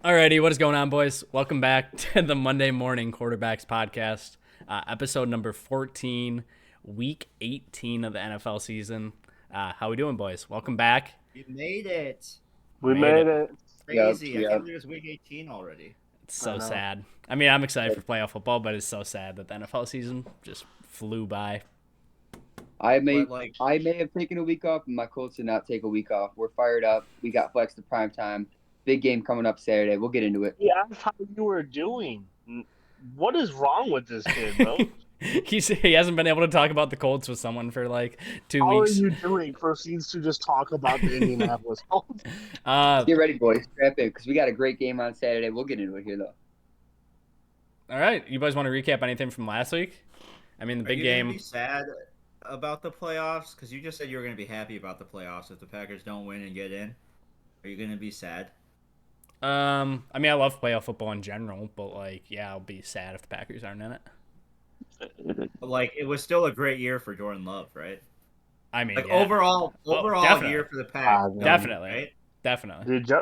Alrighty, what is going on, boys? Welcome back to the Monday Morning Quarterbacks Podcast, episode number 14, week 18 of the NFL season. How we doing, boys? Welcome back. We made it. We Made made it. it. Crazy. I Yep. can't believe it's week 18 already. It's so I know. sad. I mean, I'm excited for playoff football, but it's so sad that the NFL season just flew by. I may But, like- I may have taken a week off, and my Colts did not take a week off. We're fired up. We got flexed to prime time. Big game coming up Saturday. We'll get into it. He asked how you were doing. What is wrong with this kid, bro? He hasn't been able to talk about the Colts with someone for like 2 How weeks. are you doing? Proceeds to just talk about the Indianapolis Colts. Get ready, boys. Strap in, because we got a great game on Saturday. We'll get into it here, though. All right, you guys want to recap anything from last week? I mean, the big Are you gonna game. be sad about the playoffs? Because you just said you were going to be happy about the playoffs if the Packers don't win and get in. Are you going to be sad? I mean, I love playoff football in general, but like, yeah, I'll be sad if the Packers aren't in it. But, like, it was still a great year for Jordan Love, right? I mean, Like, yeah, overall definitely. year for the Packers. Definitely. Right? definitely. Dude,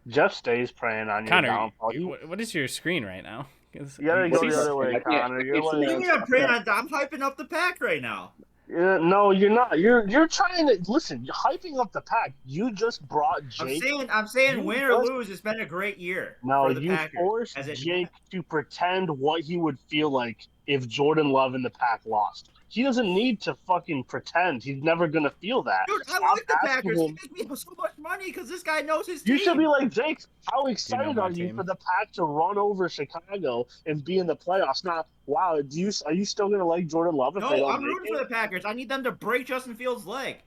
Jeff stays praying on your Connor, downfall. what is your screen right now? You gotta go He's- the other way, I can't- Connor. I You're can't see What do you like, mean I'm praying on? I'm hyping up the Pack right now. no, you're not. You're trying to listen. You're hyping up the Pack. You just brought Jake. I'm saying you win or just- lose, it's been a great year No, for the you Packers. forced Has it Jake to pretend what he would feel like if Jordan Love and the Pack lost. He doesn't need to fucking pretend. He's never gonna feel that. Dude, I Stop like the asking Packers. him- He makes me so much money because this guy knows his team. You should be like, Jake, how excited my are you team? for the Pack to run over Chicago and be in the playoffs? Not, wow, are you still going to like Jordan Love if they No, don't I'm make rooting for it? the Packers. I need them to break Justin Fields' leg.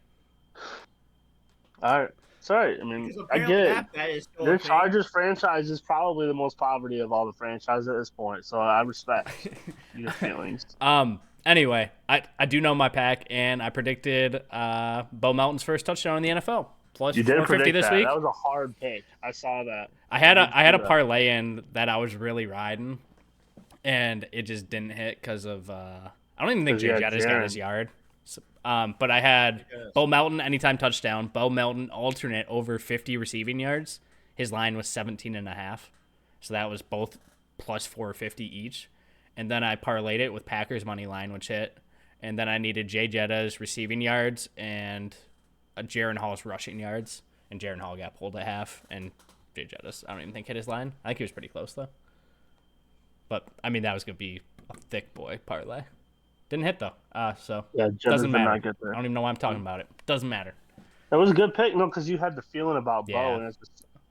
All right. Sorry. I mean, Because I apparently get it. that bet is still Their a thing. Chargers franchise is probably the most poverty of all the franchises at this point, so I respect your feelings. Anyway, I do know my pack, and I predicted Bo Melton's first touchdown in the NFL. Plus You did 450 predict this that. week. That was a hard pick. I saw that. I had a that. parlay in that I was really riding, and it just didn't hit because of I don't even think 'Cause you Jay had Jettis got Jaren. his yard. So, but I had Yes. Bo Melton anytime touchdown, Bo Melton alternate over 50 receiving yards. His line was 17.5, so that was both plus 450 each. And then I parlayed it with Packers money line, which hit. And then I needed Jay Jetta's receiving yards and Jaron Hall's rushing yards. And Jaron Hall got pulled at half. And Jay Jettis, I don't even think hit his line. I think he was pretty close, though. But, I mean, that was going to be a thick boy parlay. Didn't hit, though. So, Yeah, Jettis doesn't did matter. not get there. I don't even know why I'm talking about it. Doesn't matter. That was a good pick, no, because you had the feeling about Yeah. Bo, and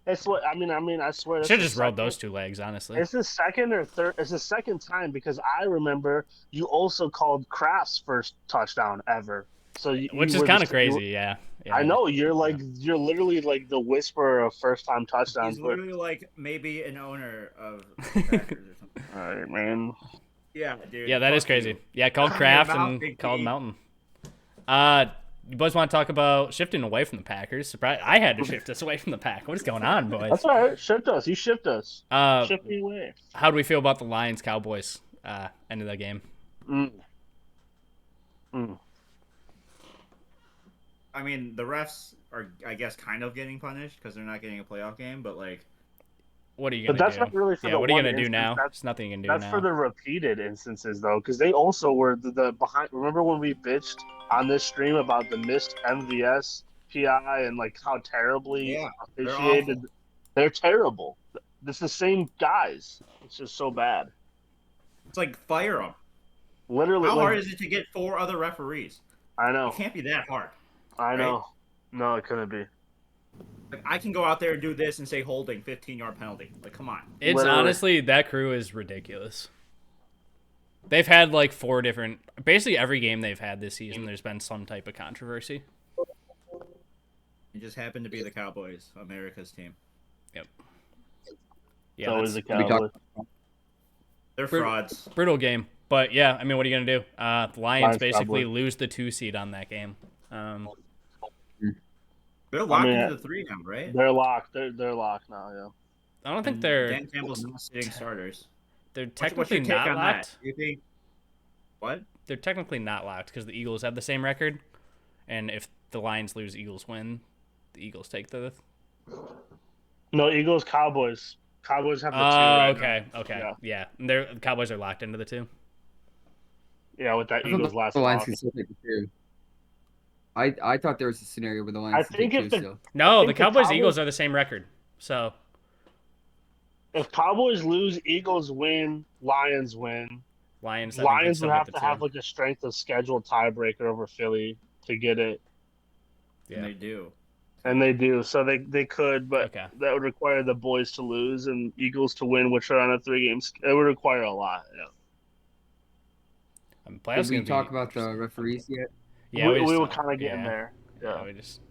it's what I mean. I swear. that's Should have the just rode second- those two legs, honestly. It's the second or third. It's the second time because I remember you also called Kraft's first touchdown ever. So Which is kind of crazy, yeah. I know you're you're literally like the whisperer of first time touchdowns. He's But, literally like maybe an owner of the Packers or something. all right, man. Yeah, dude. Yeah, that is fuck crazy. you. Yeah, called Your Kraft mouth, and Big called P. Mountain. You boys want to talk about shifting away from the Packers? Surprise! I had to shift us away from the Pack. What is going on, boys? That's all right. Shift us. You shift us. Shift me away. How do we feel about the Lions Cowboys end of the game? I mean, the refs are, I guess, kind of getting punished because they're not getting a playoff game, but like, What are you But gonna that's do? not really for Yeah, the what are you one gonna do instance. now? That's There's nothing you can do That's now. for the repeated instances, though, because they also were the behind. Remember when we bitched on this stream about the missed MVS PI and like how terribly Yeah, they're officiated? awful. They're terrible. It's the same guys. It's just so bad. it's like fire them. Literally, How like, hard is it to get 4 other referees? I It know. can't be that hard. I know. No, it couldn't be. Like, I can go out there and do this and say holding, 15-yard penalty. Like, come on. It's Literally. honestly, that crew is ridiculous. They've had like 4 different, basically every game they've had this season, there's been some type of controversy. It just happened to be the Cowboys, America's team. Yeah, so that's is the We talked- Cowboys. They're Bru- frauds. brutal game. But yeah, I mean, what are you gonna do? The Lions Lions basically Cowboys. lose the 2 seed on that game. They're locked mean, into the 3 now, right? They're locked. They're locked now. Yeah. I don't think And they're Dan Campbell's not sitting starters. they're What's technically your take not on locked. that? You think what? They're technically not locked because the Eagles have the same record, and if the Lions lose, Eagles win. The Eagles take the. No, Eagles, Cowboys. Cowboys have the 2 Oh, right okay, now. okay, Yeah. yeah. The Cowboys are locked into the 2. Yeah, with that I thought Eagles last the Lions loss. could still take the 2. I thought there was a scenario where the I Lions could think take if 2 the still. No, I the think Cowboys Eagles are the same record. So if Cowboys lose, Eagles win, Lions win. Lions, I think, can Lions still would get have the to 2. have like a strength of schedule tiebreaker over Philly to get it, And Yeah. they do. and they do. So they could, but Okay. that would require the boys to lose and Eagles to win, which are on a 3-game. It would require a lot. Yeah. Playoffs Did we gonna talk be about the interesting. referees yet? Yeah, we just, were kind of getting yeah. there. Yeah, Yeah. we just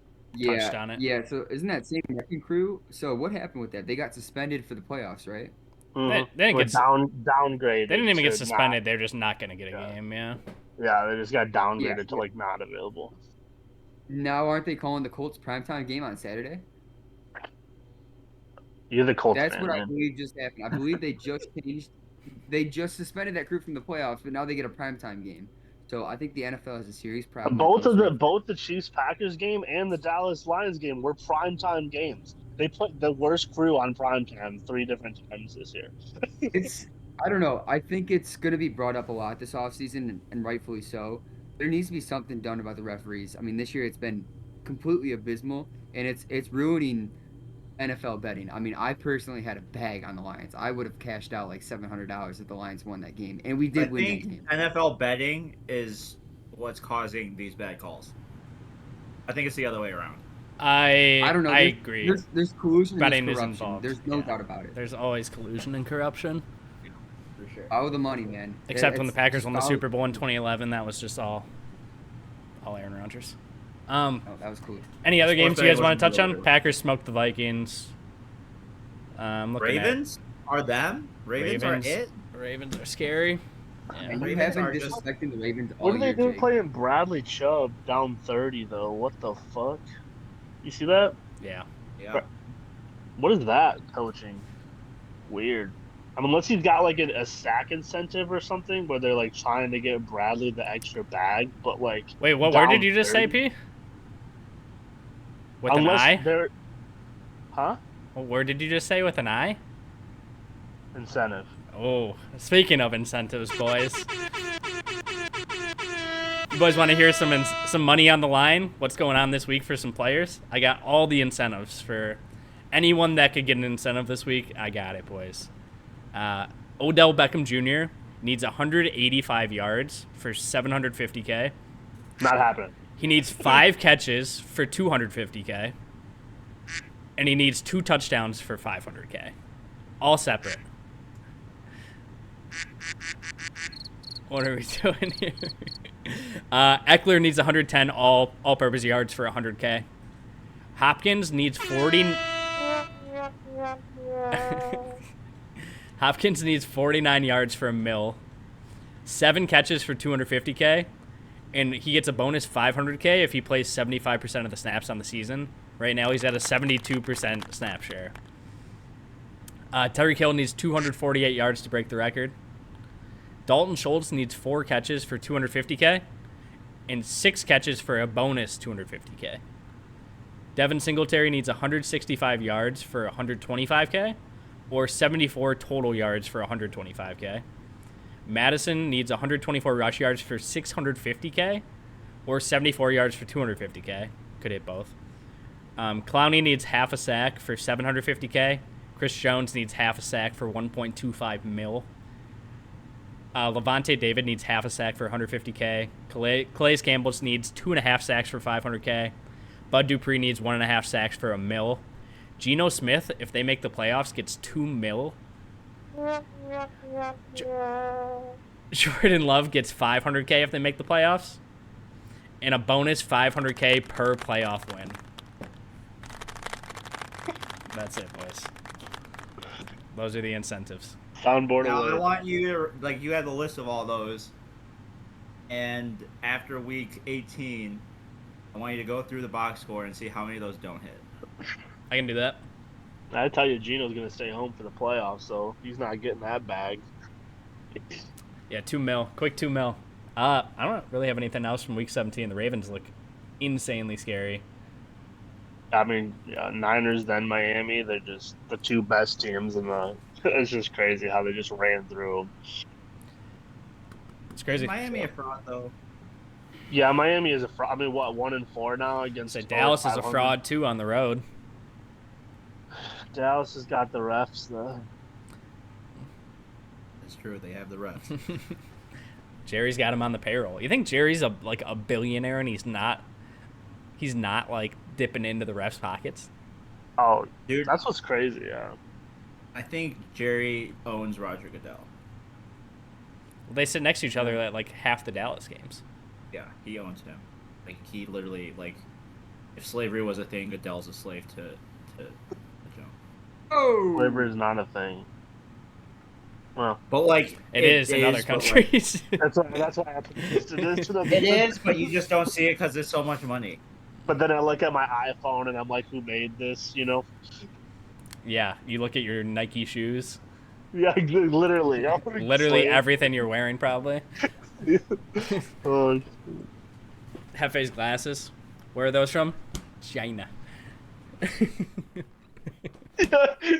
touched on it. Yeah. So isn't that same wrecking crew? So what happened with that? They got suspended for the playoffs, right? They didn't We're get downgraded. they didn't even get to suspended. They're just not gonna get a Yeah. game. Yeah. Yeah, they just got downgraded Yeah. to like not available. Now aren't they calling the Colts primetime game on Saturday? You're the Colts That's fan, what I man. believe just happened. I believe they just changed. They just suspended that crew from the playoffs, but now they get a primetime game. So I think the NFL has a serious problem. Both the Chiefs Packers game and the Dallas Lions game were primetime games. They put the worst crew on primetime 3 different times this year. I don't know. I think it's going to be brought up a lot this offseason, and rightfully so. There needs to be something done about the referees. I mean, this year it's been completely abysmal, and it's ruining NFL betting. I mean, I personally had a bag on the Lions. I would have cashed out like $700 if the Lions won that game, and we did win that I game. think NFL betting is what's causing these bad calls. I think it's the other way around. I don't know. I agree. There's collusion Betting and is corruption. involved. There's no Yeah. doubt about it. There's always collusion and corruption. For sure. Follow the money, man. Except when the It's Packers just won the follow- Super Bowl in 2011, that was just all Aaron Rodgers. Oh, that was cool. Any other Sports games you guys betting want to touch wasn't on? good. Packers smoked the Vikings. Looking at- Ravens are them. Ravens are it. Ravens are scary. Yeah. And you Ravens have are been just- disrespecting the Ravens all What are they year, doing Jake. playing Bradley Chubb down 30 though? What the fuck? You see that? Yeah. Yeah. What is that coaching? Weird. I mean, unless he's got like a sack incentive or something where they're like trying to get Bradley the extra bag, but like Wait, what word down did you just say, 30? P? With Unless an I? they're huh? What word did you just say with an I? Incentive. Oh, speaking of incentives, boys. You boys want to hear some money on the line? What's going on this week for some players? I got all the incentives for anyone that could get an incentive this week. I got it, boys. Odell Beckham Jr. needs 185 yards for 750K. Not happening. He needs 5 catches for 250K. And he needs 2 touchdowns for 500K. All separate. What are we doing here? Eckler needs 110 all-purpose yards for 100K. Hopkins needs 40. Hopkins needs 49 yards for a mil. 7 catches for 250K. And he gets a bonus 500K if he plays 75% of the snaps on the season. Right now he's at a 72% snap share. Tyreek Hill needs 248 yards to break the record. Dalton Schultz needs 4 catches for 250K and 6 catches for a bonus 250K. Devin Singletary needs 165 yards for 125K or 74 total yards for 125K. Madison needs 124 rush yards for 650K or 74 yards for 250K. Could hit both. Clowney needs half a sack for 750K. Chris Jones needs half a sack for 1.25 mil. Levante David needs half a sack for 150K. Calais Campbell needs 2.5 sacks for 500K. Bud Dupree needs 1.5 sacks for a mil. Geno Smith, if they make the playoffs, gets 2 mil. Jordan Love gets 500K if they make the playoffs. And a bonus 500K per playoff win. That's it, boys. Those are the incentives. Soundboard Now I alert. want you to you have the list of all those, and after week 18, I want you to go through the box score and see how many of those don't hit. I can do that. I tell you, Gino's gonna stay home for the playoffs, so he's not getting that bag. Yeah, 2 mil. Quick 2 mil. I don't really have anything else from week 17. The Ravens look insanely scary. I mean, yeah, Niners then Miami. They're just the two best teams in the. It's just crazy how they just ran through them. It's Is crazy. Miami a fraud though? Yeah, Miami is a fraud. I mean, what 1-4 now against So over Dallas is a 500? fraud too on the road. Dallas has got the refs though. It's true. They have the refs. Jerry's got him on the payroll. You think Jerry's a billionaire and he's not like dipping into the refs' pockets? Oh, Dude, that's what's crazy. Yeah. I think Jerry owns Roger Goodell. Well, they sit next to each other at like half the Dallas games. Yeah, he owns him. Like he literally like, if slavery was a thing, Goodell's a slave to Joe. Oh, Slavery is not a thing. Well, But like It is in other but, like, countries. that's why I put it is, but you just don't see it because there's so much money. But then I look at my iPhone and I'm like, who made this? You know? Yeah, you look at your Nike shoes. Yeah, literally. Literally Slave. everything you're wearing, probably. Oh, Hefe's glasses. Where are those from? China.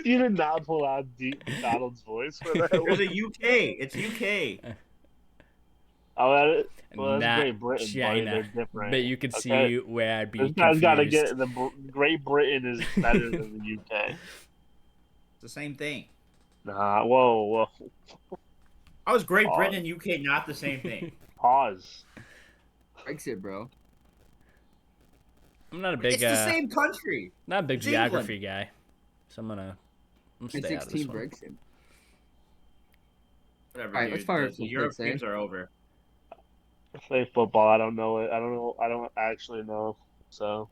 you did not pull out Deep Donald's voice for that. There's One. a UK. It's UK. Oh, that is. Well, that's Not Great Britain, buddy. China. They're different. But you could okay? see where I'd be This confused. guy's got to get Great Britain is better than the UK. It's the same thing. Nah, whoa. How is Great Pause. Britain and UK not the same thing? Pause. Brexit, bro. I'm not a big It's the same country. not a big It's geography guy. So I'm gonna It's stay out of this 16 one. Brexit. Whatever, Alright, dude. let's fire up The some Europe picks, eh? games are over. Say football. I don't know it. I don't know. I don't actually know. So,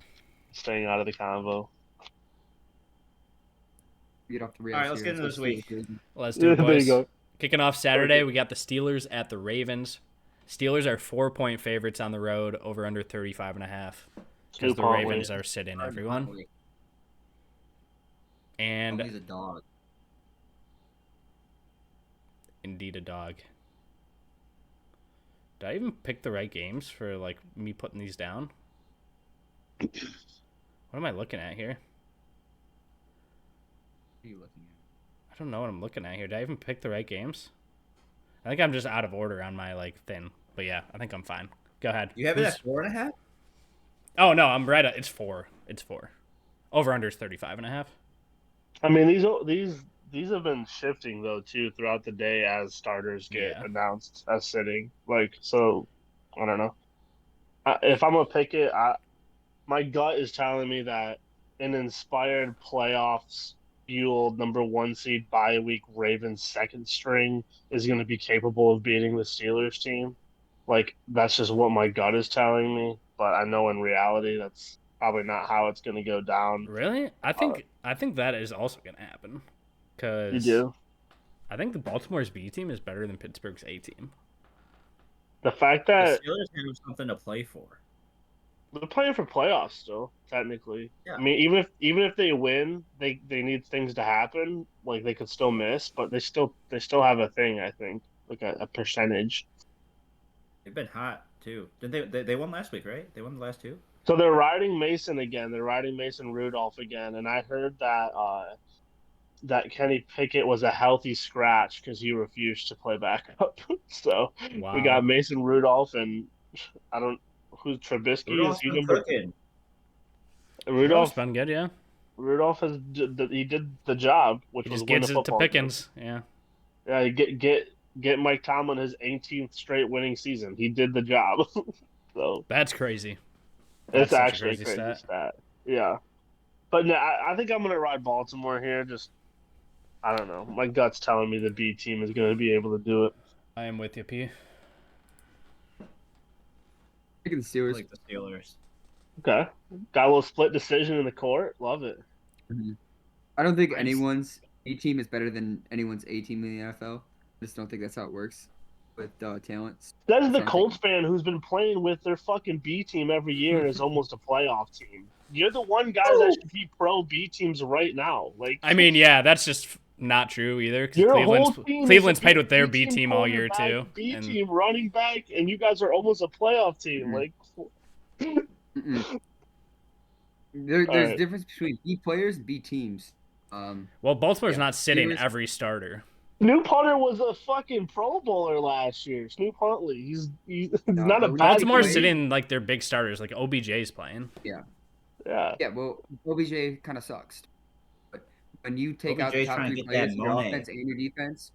staying out of the convo. Get off the rails. Alright, let's here. get into this go week. Steelers. Let's do it, There you boys. go. Kicking off Saturday, we got the Steelers at the Ravens. Steelers are 4-point favorites on the road, over under 35.5. Because the 2-point Ravens win. are sitting everyone. And He's a dog. indeed a dog. Did I even pick the right games for like me putting these down? What am I looking at here? What are you looking at? I don't know what I'm looking at here. Did I even pick the right games? I think I'm just out of order on my like thing. But yeah, I think I'm fine. Go ahead. You have it Who's- at 4.5? Oh no, I'm right. It's 4. It's 4. Over under is 35.5. I mean, these have been shifting though too throughout the day as starters get Yeah. announced as sitting. Like, so I don't know. If I'm gonna pick it, my gut is telling me that an inspired playoffs fueled number 1 seed bye week Ravens second string is going to be capable of beating the Steelers team. Like, that's just what my gut is telling me. But I know in reality that's probably not how it's going to go down. Really? I think that is also going to happen. You Cuz do. I think the Baltimore's B team is better than Pittsburgh's A team. The fact The that Steelers have something to play for. they're playing for playoffs still, technically. Yeah. I mean, even if they win, they need things to happen. Like, they could still miss, but they still have a thing. I think, like a percentage. They've been hot too. Didn't they won last week, right? They won the last two. So they're riding Mason again. They're riding Mason Rudolph again, and I heard that that Kenny Pickett was a healthy scratch because he refused to play backup. So Wow. we got Mason Rudolph and I don't who's Trubisky Rudolph's is he been number cooking. Rudolph's Rudolph been good, yeah. Rudolph he did the job, which He was just win gets a it to football game. Pickens. Yeah. Yeah, get Mike Tomlin his 18th straight winning season. He did the job. So That's crazy. it's That's such a actually a crazy crazy stat. stat. Yeah. But no, I think I'm gonna ride Baltimore here. Just I don't know. My gut's telling me the B team is gonna be able to do it. I am with you, P. Picking the I Steelers. like the Steelers. Okay. Got a little split decision in the court. Love it. I don't think Nice. anyone's B team is better than anyone's A team in the NFL. I just don't think that's how it works with talents. That is the Something. Colts fan who's been playing with their fucking B team every year and is almost a playoff team. You're the one guy that should be pro B teams right now. Like, I mean, yeah, that's just not true either. 'Cause your whole Cleveland's, team Cleveland's is a played with their B team all year quarterback, too. B And team running back, and you guys are almost a playoff team. Mhm. Like, Mm-mm. There's Alright. a difference between B players and B teams. Well, Baltimore's Yeah, not sitting Steelers- every starter. Snoop Hunter was a fucking Pro Bowler last year. Snoop Huntley. He's No, not a but bad Baltimore's play. sitting like their big starters, like OBJ's playing. Yeah. Yeah. Yeah, well, OBJ kind of sucks. But when you take out the OBJ's top trying to three get that players in your Monet. offense and your defense,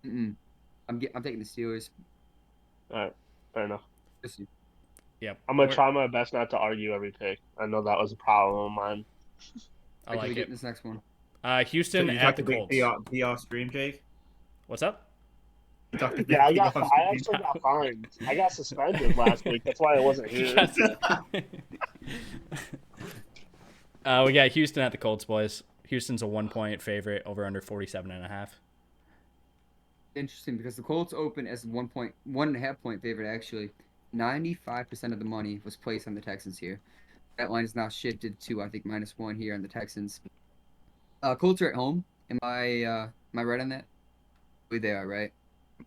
I'm taking the Steelers. All right. Fair enough. Listen, Yep. I'm gonna try my best not to argue every pick. I know that was a problem of mine. I wait till we like get it. in this next one. Houston you at talked the to Big Colts. P off stream, Jake? What's up? You talked to Big Yeah, P off I stream? actually got fined. I got suspended last week. That's why I wasn't here. We got Houston at the Colts, boys. Houston's a 1-point favorite, over under 47.5. Interesting because the Colts open as 1.5 point favorite. Actually, 95% of the money was placed on the Texans here. That line is now shifted to I think -1 here on the Texans. Colts are at home. Am I right on that? They are, right?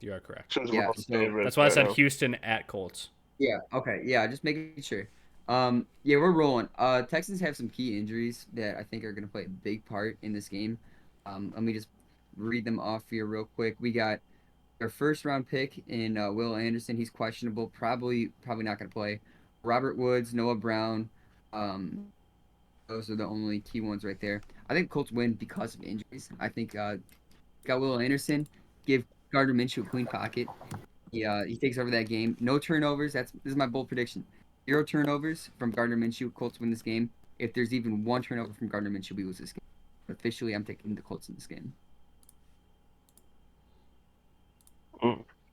You are correct. Yeah, so That's why I said Houston at Colts. Yeah. Okay. Yeah. Just making sure. Yeah, we're rolling. Texans have some key injuries that I think are going to play a big part in this game. Let me just read them off here real quick. We got our first round pick in Will Anderson. He's questionable. Probably not going to play. Robert Woods, Noah Brown. Those are the only key ones right there. I think Colts win because of injuries. I think got Will Anderson. Give Gardner Minshew a clean pocket. He takes over that game. No turnovers. This is my bold prediction. 0 turnovers from Gardner Minshew. Colts win this game. If there's even 1 turnover from Gardner Minshew, we lose this game. Officially, I'm taking the Colts in this game.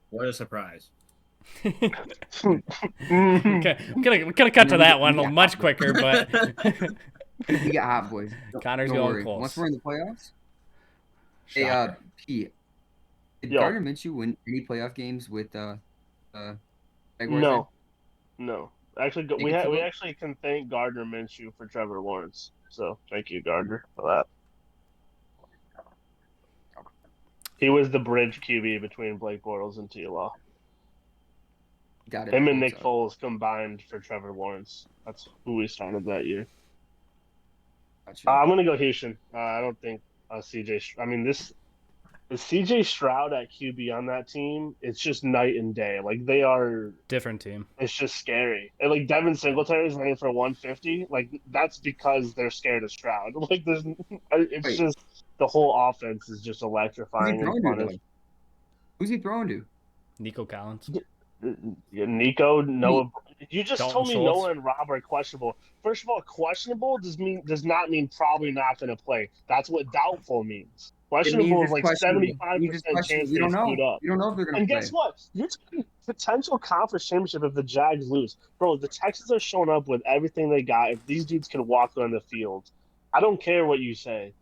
What a surprise. Okay, we could have cut to that one much quicker, but We got hot, boys. Connor's Don't going worry. Colts. Once we're in the playoffs, hey, Shocker. Pete, did Yo. Gardner Minshew win any playoff games with Jaguars? No. No. Actually, Think we it's a we little- actually can thank Gardner Minshew for Trevor Lawrence. So thank you, Gardner, for that. He was the bridge QB between Blake Bortles and T. Law. Got it. Him and Colts Nick are. Foles combined for Trevor Lawrence. That's who we started that year. Gotcha. I'm gonna go Houston. I don't think CJ. I mean, this is CJ Stroud at QB on that team. It's just night and day. Like they are. Different team. It's just scary. And like Devin Singletary is running for 150. Like that's because they're scared of Stroud. Like there's, it's Wait. just the whole offense is just Who's he electrifying and throwing to, fun. though? Who's he throwing to? Nico Collins. Yeah, Nico, Noah. You just Dalton told me Schultz. Noah and Rob are questionable. First of all, questionable does not mean probably not going to play. That's what doubtful means. Questionable is it's like questionable. 75% It means it's questionable. chance You they don't know. screwed up. You don't know if they're gonna And play. guess what? You're talking potential conference championship if the Jags lose. Bro, the Texans are showing up with everything they got. If these dudes can walk on the field, I don't care what you say.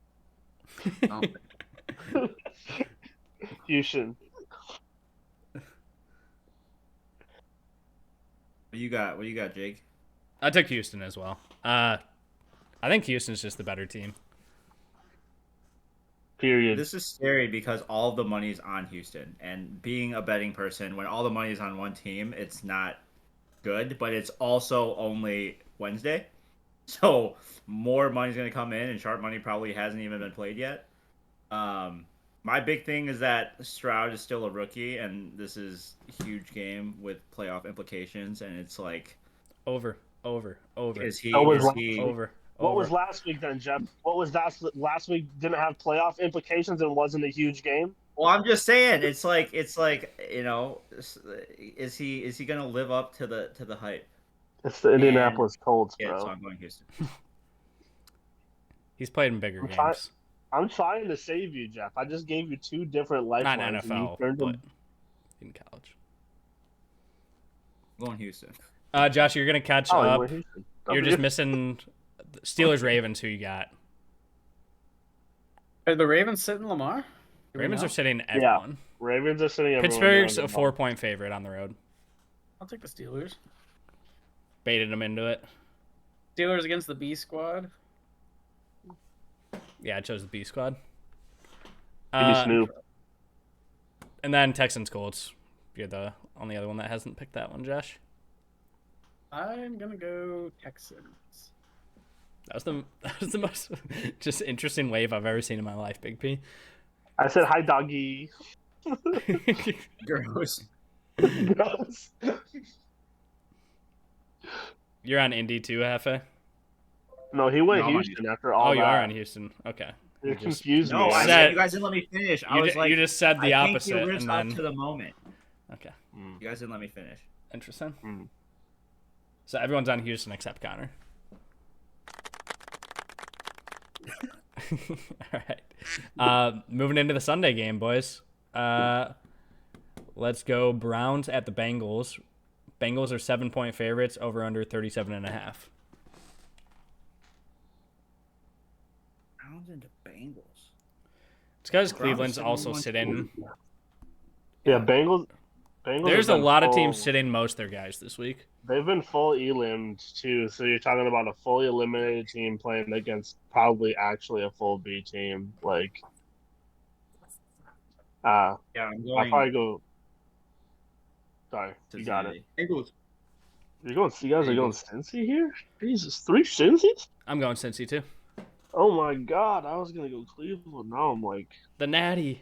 No. Houston. What you got, Jake? I took Houston as well. I think Houston's just the better team. Period. This is scary because all of the money is on Houston, and being a betting person, when all the money is on one team, it's not good. But it's also only Wednesday, so more money's gonna come in, and sharp money probably hasn't even been played yet. My big thing is that Stroud is still a rookie, and this is a huge game with playoff implications. And it's like, Over. is he? That was Is he Over. What was last week then, Jeff? What was that last week? Didn't have playoff implications and wasn't a huge game. Well, I'm just saying, it's like you know, is he gonna live up to the hype? It's the Indianapolis Colts, Yeah, bro. so I'm going Houston. He's played in bigger I'm games. I'm trying to save you, Jeff. I just gave you 2 different Not lifelines. in and you NFL, turned but them- in college. I'm going Houston. Josh, you're gonna catch Oh, up. we're Houston. You're just missing Steelers Ravens. Who you got? Are the Ravens sitting Lamar? Do we Ravens know? are sitting everyone. Ravens are sitting. everyone Pittsburgh's down a the 4-point favorite on the road. I'll take the Steelers. Baited them into it. Steelers against the B squad. Yeah, I chose the B squad. Give me Snoop. And then Texans Colts. You're the only other one that hasn't picked that one, Josh. I'm gonna go Texans. That was the most just interesting wave I've ever seen in my life, Big P. I said hi, doggy. Gross. Gross. You're on Indy too, Hefe? No, he went No, I'm on Houston after all Oh, you that. are on Houston. Okay. You just- confused No, me. I said- said you guys didn't let me finish. I You, was like, you just said the I think opposite, you ripped and up then to the moment. okay, You guys didn't let me finish. interesting. Mm. So everyone's on Houston except Connor. All right. Moving into the Sunday game, boys. Let's go Browns at the Bengals. Bengals are 7-point favorites, over under 37.5. Browns into Bengals. It's because Browns Cleveland's are also 71 sitting. Yeah, Bengals. There's a have been lot of full- teams sitting most of their guys this week. They've been full elimed too, so you're talking about a fully eliminated team playing against probably actually a full B team. Like, Yeah, I'm I'll going probably go. Sorry, to you got it. Cincinnati. Bengals. You're going. You guys are going Cincy here? Jesus, 3 Cincy's? I'm going Cincy too. Oh my God, I was gonna go Cleveland. Now I'm like The Natty.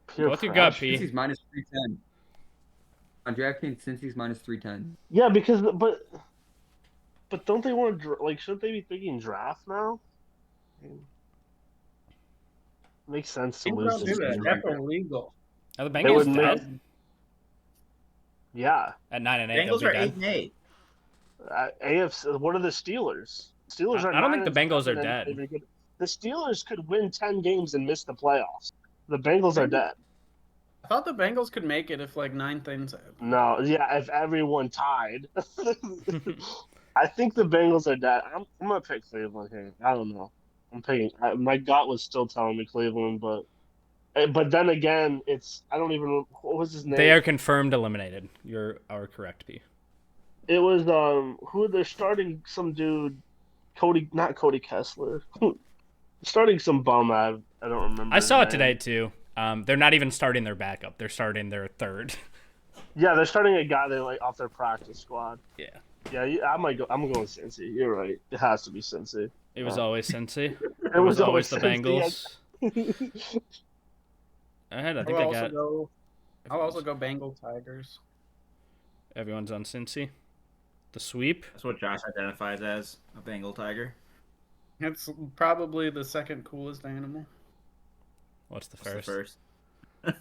pure What's your gut, pressure. P? Cincy's minus 310. On DraftKings, Cincy's minus 310. Yeah, because but don't they want to like? Shouldn't they be thinking draft now? Makes sense to Think lose about this that. game. That's illegal. Are the They Bengals would make- dead? Yeah, At 9-8, they'll Bengals be are dead. 8-8. AFC. What are the Steelers? Steelers are. I don't think the 9-7 Bengals are and dead. they've been good. The Steelers could win 10 games and miss the playoffs. The Bengals are dead. I thought the Bengals could make it if like 9 things happened. No, yeah, if everyone tied. I think the Bengals are dead. I'm gonna pick Cleveland here. I don't know. I'm picking. My gut was still telling me Cleveland, but then again, it's I don't even. What was his name? They are confirmed eliminated. You are correct, P. It was who they're starting some dude, not Cody Kessler, starting some bum. I don't remember. I his saw it name. today too. They're not even starting their backup. They're starting their third. Yeah, they're starting a guy they like off their practice squad. Yeah. Yeah, I might go. I'm going Cincy. You're right. It has to be Cincy. It was always Cincy. It was always the Cincy. Bengals. I think I'll I got also go Bengal Tigers. everyone's on Cincy. The sweep. That's what Josh identifies as a Bengal tiger. It's probably the second coolest animal. What's the What's first? the first?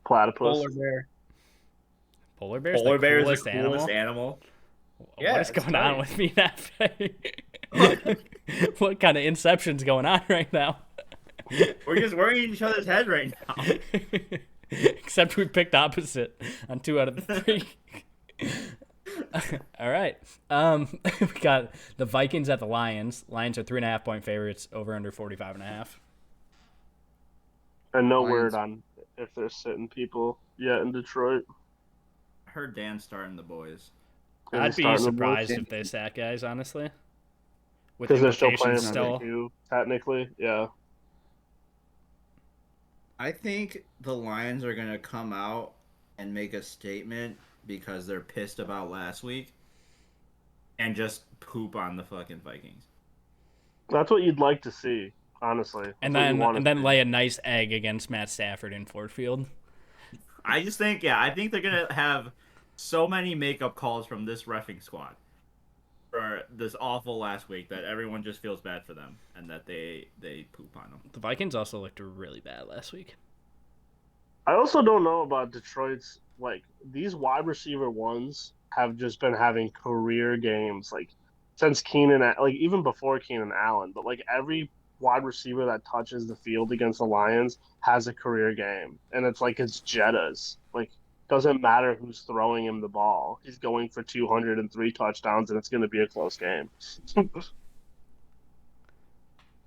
Platypus. Polar bear. Polar bear's Polar the bear is coolest the animal. coolest animal. Yeah, what is it's going on funny. with me, that What kind of inception's going on right now? We're in each other's head right now. Except we picked opposite on 2 out of the 3. All right. We got the Vikings at the Lions. Lions are 3.5-point favorites, over under 45.5. And no Lions. word on if they're sitting people yet in Detroit. I heard Dan starting the boys. Is he I'd be starting the surprised boys? if they sat guys, honestly. With Because they're still playing implications for still. you, technically. Yeah. I think the Lions are going to come out and make a statement because they're pissed about last week and just poop on the fucking Vikings. That's what you'd like to see, honestly. That's And what you wanna then see. lay a nice egg against Matt Stafford in Ford Field. I just think, I think they're going to have so many makeup calls from this reffing squad for this awful last week that everyone just feels bad for them and that they poop on them. The Vikings also looked really bad last week. I also don't know about Detroit's like these wide receiver ones have just been having career games like since Keenan, like even before Keenan Allen, but like every wide receiver that touches the field against the Lions has a career game, and it's like it's Jettas. Like doesn't matter who's throwing him the ball, he's going for 203 touchdowns, and it's going to be a close game.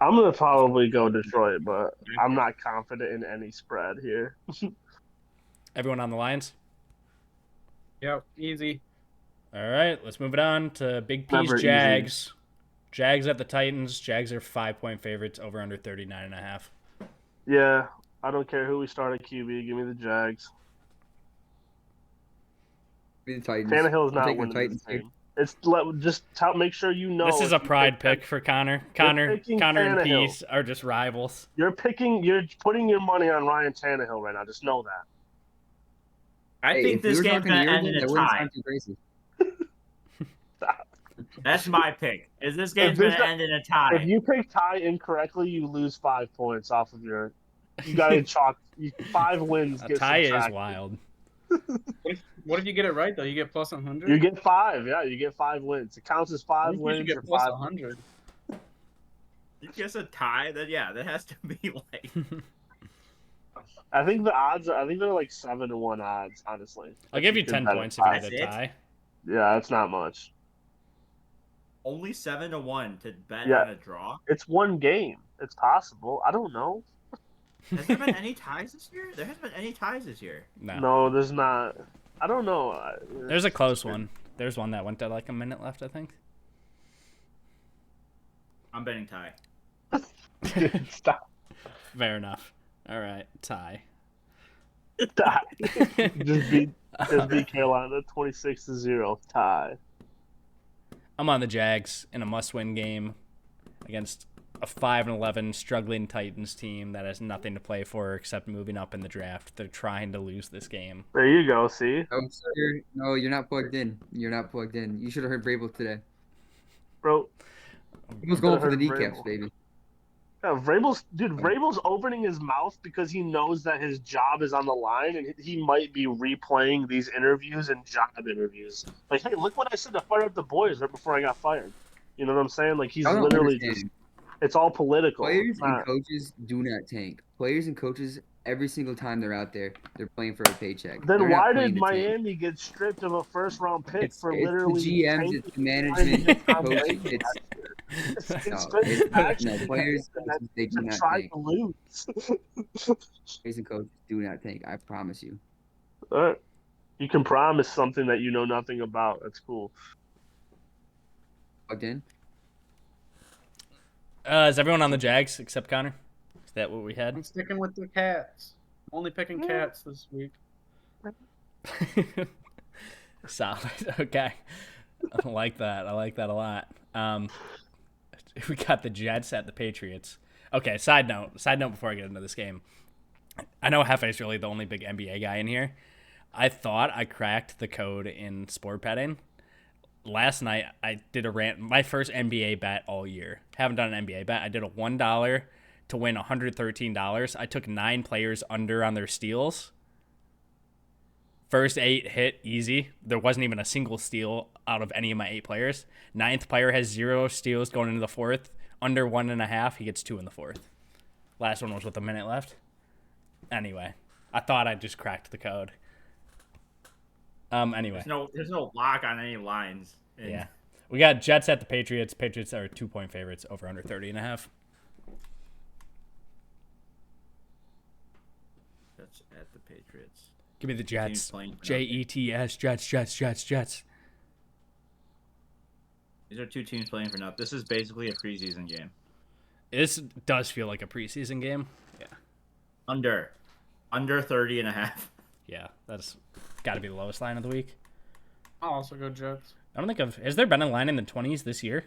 I'm gonna probably go Detroit, but I'm not confident in any spread here. Everyone on the Lions? Yep, easy. All right, let's move it on to Big P's Never easy. Jags. Jags at the Titans. Jags are 5-point favorites, over under 39.5. Yeah, I don't care who we start at QB. Give me the Jags. Be the Titans. Tannehill's I'm not taking winning Titans this here. game. Make sure you know. This is if a you pride pick pick for Connor. Connor picking and Tannehill. Peace are just rivals. You're putting your money on Ryan Tannehill right now. Just know that. I Hey, think if we this were game's talking a gonna year end ago, in a that wouldn't tie. sound too crazy. That's my pick. Is this game's this gonna end in a tie? If you pick tie incorrectly, you lose 5 points off of your. You got to chalk 5 wins. A Get tie is subtracted. wild. What if you get it right though? You get plus 100. You get 5. Yeah, you get 5 wins. It counts as I 5 think you wins. should Or get plus 5. 100. You guess a tie? Then yeah, that has to be like. I think the odds. I think they're like 7-1 odds. Honestly, I'll give you If 10 bet points it if you five. get a That's it? tie. Yeah, it's not much. Only 7-1 to bet Yeah. on a draw. It's one game. It's possible. I don't know. Has there been any ties this year? There hasn't been any ties this year. No, there's not. I don't know. There's a close one. There's one that went to like a minute left, I think. I'm betting tie. Stop. Fair enough. All right, tie. Stop. Just beat Carolina 26-0 tie. I'm on the Jags in a must-win game against a 5-11 struggling Titans team that has nothing to play for except moving up in the draft. They're trying to lose this game. There you go. See, No, you're not plugged in. You're not plugged in. You should have heard Vrabel today. bro. He was going for the Heard kneecaps, Vrabel. baby. Yeah, Vrabel's opening his mouth because he knows that his job is on the line, and he might be replaying these interviews and job interviews. Like, hey, look what I said to fire up the boys right before I got fired. You know what I'm saying? Like, he's I don't literally understand. it's all political. Players It's and not- coaches do not tank. Players and coaches, every single time they're out there, they're playing for a paycheck. Then They're not why playing did to tank. Miami get stripped of a first-round pick It's for the literally GMs, tanking it's the management, Tom coaches. Brady It's last year? It's no, actually no, players, coaches, they do to not try tank. to lose. Players and coaches do not tank. I promise you. All right. You can promise something that you know nothing about. That's cool. Plugged in. Is everyone on the Jags except Connor? Is that what we had? I'm sticking with the cats. Only picking cats this week. Solid. Okay. I like that. I like that a lot. We got the Jets at the Patriots. Okay, side note before I get into this game. I know Hefe's really the only big NBA guy in here. I thought I cracked the code in sport betting. Last night I did a rant, my first NBA bet all year. Haven't done an NBA bet. I did a $1 to win $113. I took 9 players under on their steals. First 8 hit easy. There wasn't even a single steal out of any of my 8 players. 9th player has 0 steals going into the 4th. Under 1.5, he gets 2 in the 4th. Last one was with a minute left. Anyway, I thought I just cracked the code. Anyway. There's no lock on any lines. Yeah. We got Jets at the Patriots. Patriots are 2-point favorites over under 30.5. That's at the Patriots. Give me the Jets. playing for Jets, Jets. These are 2 teams playing for nothing. This is basically a preseason game. This does feel like a preseason game. Yeah. Under 30.5. Yeah, that's got to be the lowest line of the week. I'll also go Jets. I don't think has there been a line in the 20s this year?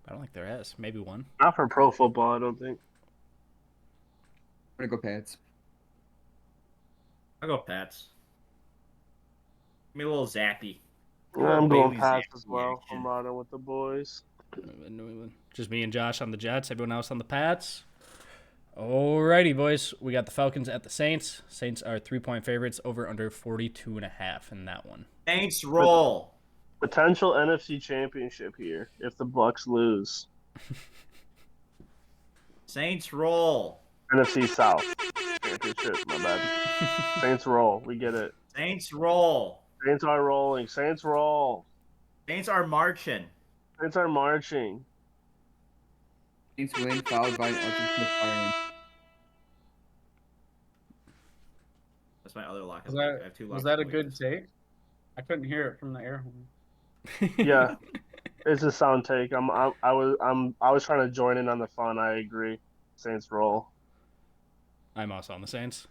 I don't think there has. Maybe one. Not for pro football, I don't think. I'm gonna go Pats. I'll go Pats. Give me a little zappy. I'm going Bailey Pats Zappi as well. action. I'm riding with the boys. New England. Just me and Josh on the Jets. Everyone else on the Pats. Alrighty, boys. We got the Falcons at the Saints. Saints are 3-point favorites over under 42.5 in that one. Saints roll. Potential NFC championship here if the Bucks lose. Saints roll. NFC South championship, my bad. Saints roll. We get it. Saints roll. Saints are rolling. Saints roll. Saints are marching. Saints are marching. Saints win, followed by an ultimate firing. That's my other lock. Was I have 2 locks. Was that a good take? I couldn't hear it from the air horn. Yeah, it's a sound take. I was trying to join in on the fun. I agree. Saints roll. I'm also on the Saints.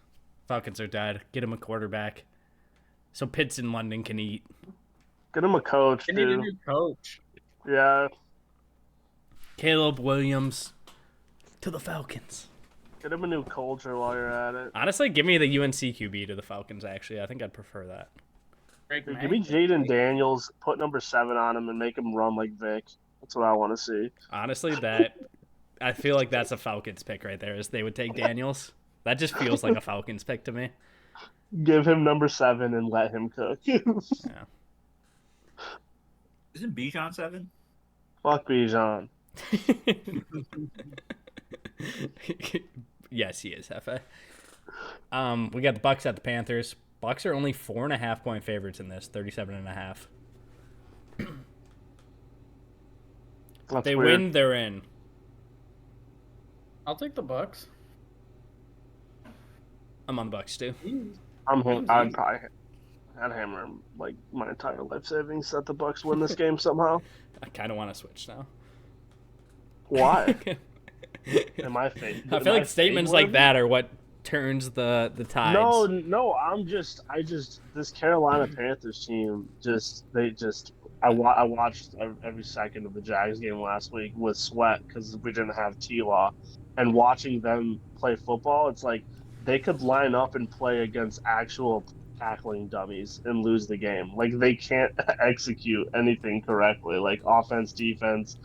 Falcons are dead. Get him a quarterback. So Pitts in London can eat. Get him a coach, They need a dude. new coach. Yeah, Caleb Williams to the Falcons. get him a new culture while you're at it. Honestly, give me the UNC QB to the Falcons, actually. I think I'd prefer that. Drake Dude, May. give me Jaden Daniels, put number 7 on him, and make him run like Vic. That's what I want to see. Honestly, I feel like that's a Falcons pick right there, is they would take Daniels. That just feels like a Falcons pick to me. Give him number 7 and let him cook. Yeah. Isn't Bijan 7? Fuck Bijan. Yes, he is, Hefe. We got the Bucks at the Panthers. Bucks are only 4.5 point favorites in this, 37.5. That's They weird. win, they're in. I'll take the Bucks. I'm on the Bucks too. I'd hammer like my entire life savings that the Bucks win this game somehow. I kind of want to switch now. Why? Am I fake? I feel like statements like that are what turns the tides. No, I just this Carolina Panthers team I watched every second of the Jags game last week with sweat because we didn't have T-Law, and watching them play football, it's like they could line up and play against actual tackling dummies and lose the game. Like they can't execute anything correctly, like offense, defense,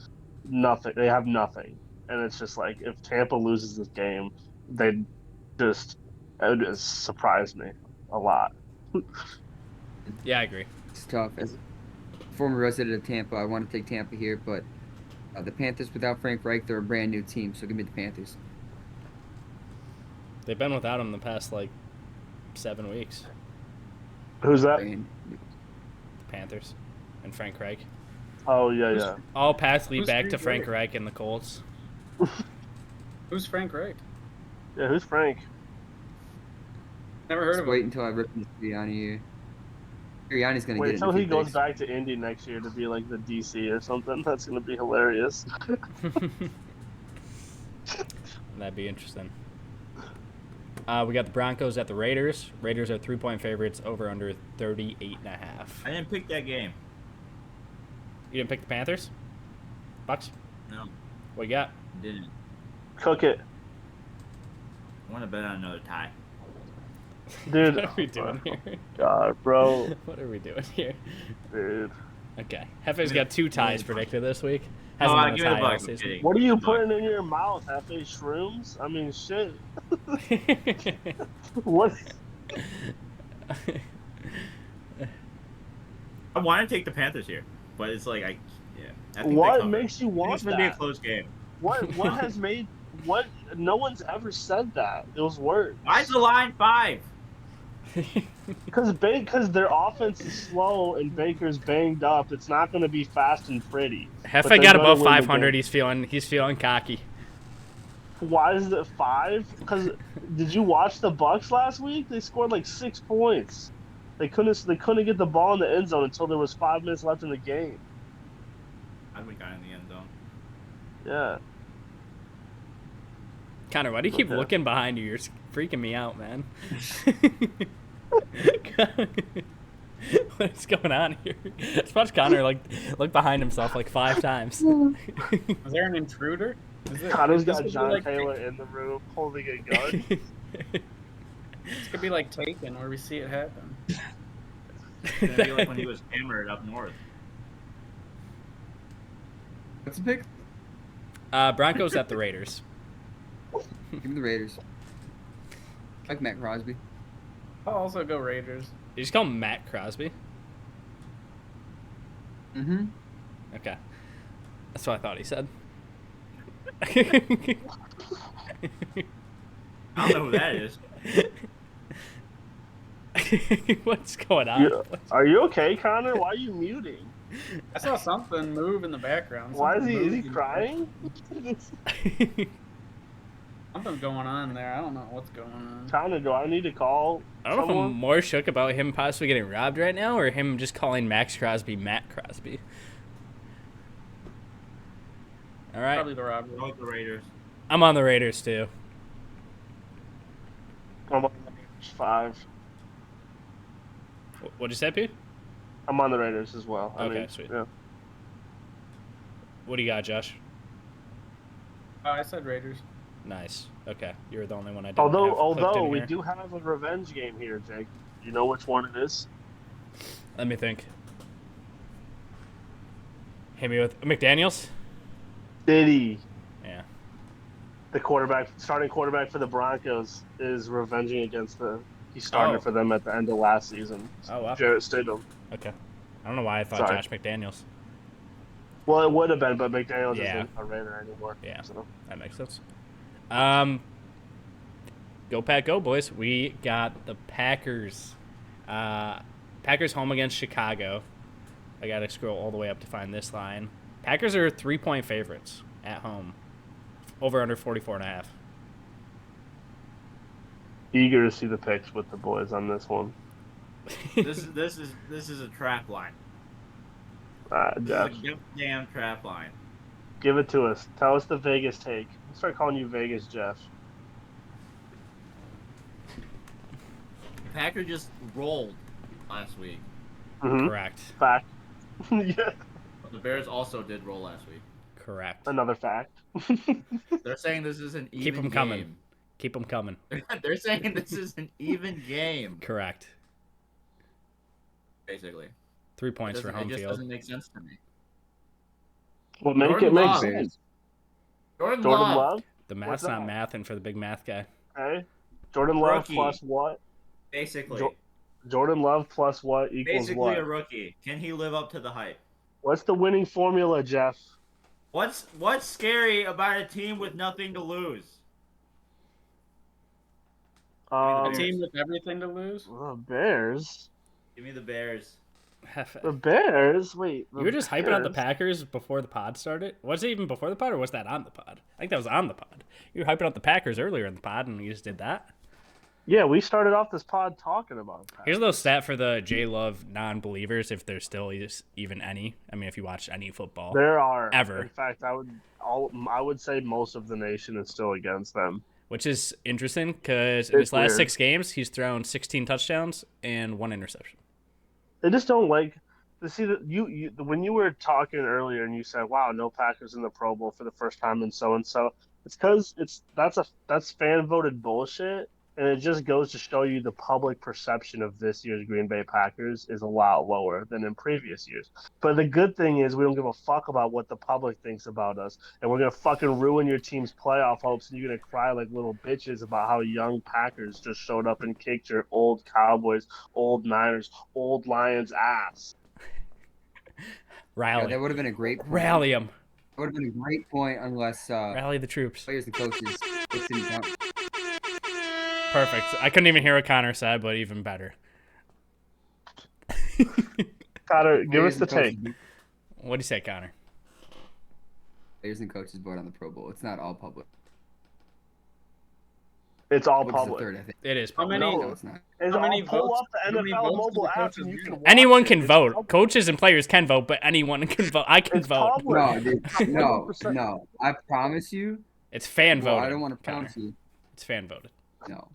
nothing. They have nothing, and it's just like if Tampa loses this game, it would just surprise me a lot. Yeah, I agree. It's tough. As a former resident of Tampa, I want to take Tampa here, but the Panthers without Frank Reich, they're a brand new team, so give me the Panthers. They've been without him the past 7 weeks. Who's that? And Panthers and Frank Reich. Oh yeah. All paths lead Who's back to Frank Frank Reich and the Colts. Who's Frank Reich? Yeah, who's Frank? Never heard just of wait him. until I rip into Sirianni here. Sirianni's going to Wait get it. until he goes back to Indy next year to be like the DC or something. That's gonna be hilarious. That'd be interesting. We got the Broncos at the Raiders. Raiders are 3-point favorites, over under 38.5. I didn't pick that game. You didn't pick the Panthers? Bucks? No, What you got? didn't. Cook it, I want to bet on another tie. dude. What are we doing here? God, bro, What are we doing here? dude. Okay. Hefe's got 2 ties predicted this week. Oh, Hasn't I been give a it tie a all Bucks. I'm season. kidding. What are you Bucks. putting in your mouth? Happy shrooms? I mean, shit. What? I want to take the Panthers here, but it's like I think they What cover. makes you I think want it's gonna be a that? close game. What has made what? No one's ever said that. Those words. Why is the line 5? Because their offense is slow and Baker's banged up. It's not going to be fast and pretty. But Hefe they're got gonna above win the 500. game. He's feeling cocky. Why is it 5? Because did you watch the Bucks last week? They scored like 6 points. They couldn't get the ball in the end zone until there was 5 minutes left in the game. I would have got in the end zone. Yeah. Connor, why do you keep Okay. looking behind you? You're freaking me out, man. What's going on here? Just watch Connor look behind himself 5 times. Is there an intruder? Connor's this got could be John like- Taylor in the room holding a gun. This could be like Taken, where we see it happen. It's gonna be like when he was hammered up north. What's the pick? Broncos at the Raiders. Give me the Raiders. I like Matt Crosby. I'll also go Raiders. You just call him Matt Crosby? Mm-hmm. Okay. That's what I thought he said. I don't know who that is. What's going on? Are you okay, Connor? Why are you muting? I saw something move in the background. Why is Something he moving. crying? Something's going on there. I don't know what's going on. Connor, do I need to call I don't know if someone? I'm more shook about him possibly getting robbed right now or him just calling Max Crosby Matt Crosby. All right. Probably the robbery. Go with the Raiders. I'm on the Raiders too. I'm on 5. What'd you say, Pete? I'm on the Raiders as well. Okay, sweet. Yeah. What do you got, Josh? I said Raiders. Nice. Okay, you're the only one I didn't Although have clipped in we here. do have a revenge game here, Jake. Do you know which one it is? Let me think. Hit me with McDaniels. Diddy, Yeah. the starting quarterback for the Broncos, is revenging against he started Oh. for them at the end of last season. Oh wow. Jarrett Stidham. Okay. I don't know why I thought Sorry. Josh McDaniels. Well, it would have been, but McDaniels Yeah. isn't a Raider anymore. Yeah. So. That makes sense. Go Pack, go boys. We got the Packers. Packers home against Chicago. I gotta scroll all the way up to find this line. Packers are 3-point favorites at home. Over under 44.5. Eager to see the picks with the boys on this one. This is a trap line. Jeff, This is a damn trap line. give it to us. Tell us the Vegas take. Let's start calling you Vegas Jeff. Packer just rolled last week. Mm-hmm. Correct. Fact. Yeah. The Bears also did roll last week. Correct. Another fact. They're saying this is an even Keep 'em game. coming. Keep them coming. They're saying this is an even game, Correct. basically. 3 points for It home just field. doesn't make sense to me. Well, make Jordan it make Love. sense. Jordan Jordan Love. Love. The What's math's not that? mathing for the big math guy. Okay. Jordan Love Rookie. plus what? Basically. Jordan Love plus what equals Basically what? a rookie. Can he live up to the hype? What's the winning formula, Jeff? What's scary about a team with nothing to lose? A Bears. team with everything to lose. The Bears. Give me the Bears. The Bears. Wait. You were just hyping out the Bears? Packers before the pod started? Was it even before the pod, or was that on the pod? I think that was on the pod. You were hyping out the Packers earlier in the pod, and you just did that. Yeah, we started off this pod talking about that. Here's a little stat for the J Love non-believers, if there's still even any. I mean, if you watch any football. There are Ever. In fact, I would say most of the nation is still against them. Which is interesting, because in his It's last weird. 6 games, he's thrown 16 touchdowns and 1 interception. They just don't like to see that you when you were talking earlier and you said, "Wow, no Packers in the Pro Bowl for the first time," and so. It's because that's fan voted bullshit, and it just goes to show you the public perception of this year's Green Bay Packers is a lot lower than in previous years. But the good thing is we don't give a fuck about what the public thinks about us, and we're gonna fucking ruin your team's playoff hopes, and you're gonna cry like little bitches about how young Packers just showed up and kicked your old Cowboys, old Niners, old Lions ass. Yeah, Rally. that would have been a great point. Rally them. That would have been a great point unless Rally the troops. players and coaches didn't count. Perfect. I couldn't even hear what Connor said, but even better. Connor, give Players us the and coaches take. vote- What do you say, Connor? Players and coaches vote on the Pro Bowl. It's not all public. It's all Which is the public. third, I think. It is. How public. many? No. No, it's not. It's How many all pull votes- up the how many NFL votes do mobile the app coaches and you get? can watch Anyone it. can It's vote. public. Coaches and players can vote, but anyone can vote. I can It's vote. public. No, dude, no, 100%. no. I promise you. It's fan Well, voted. I don't want to Connor. promise you. It's fan voted. No.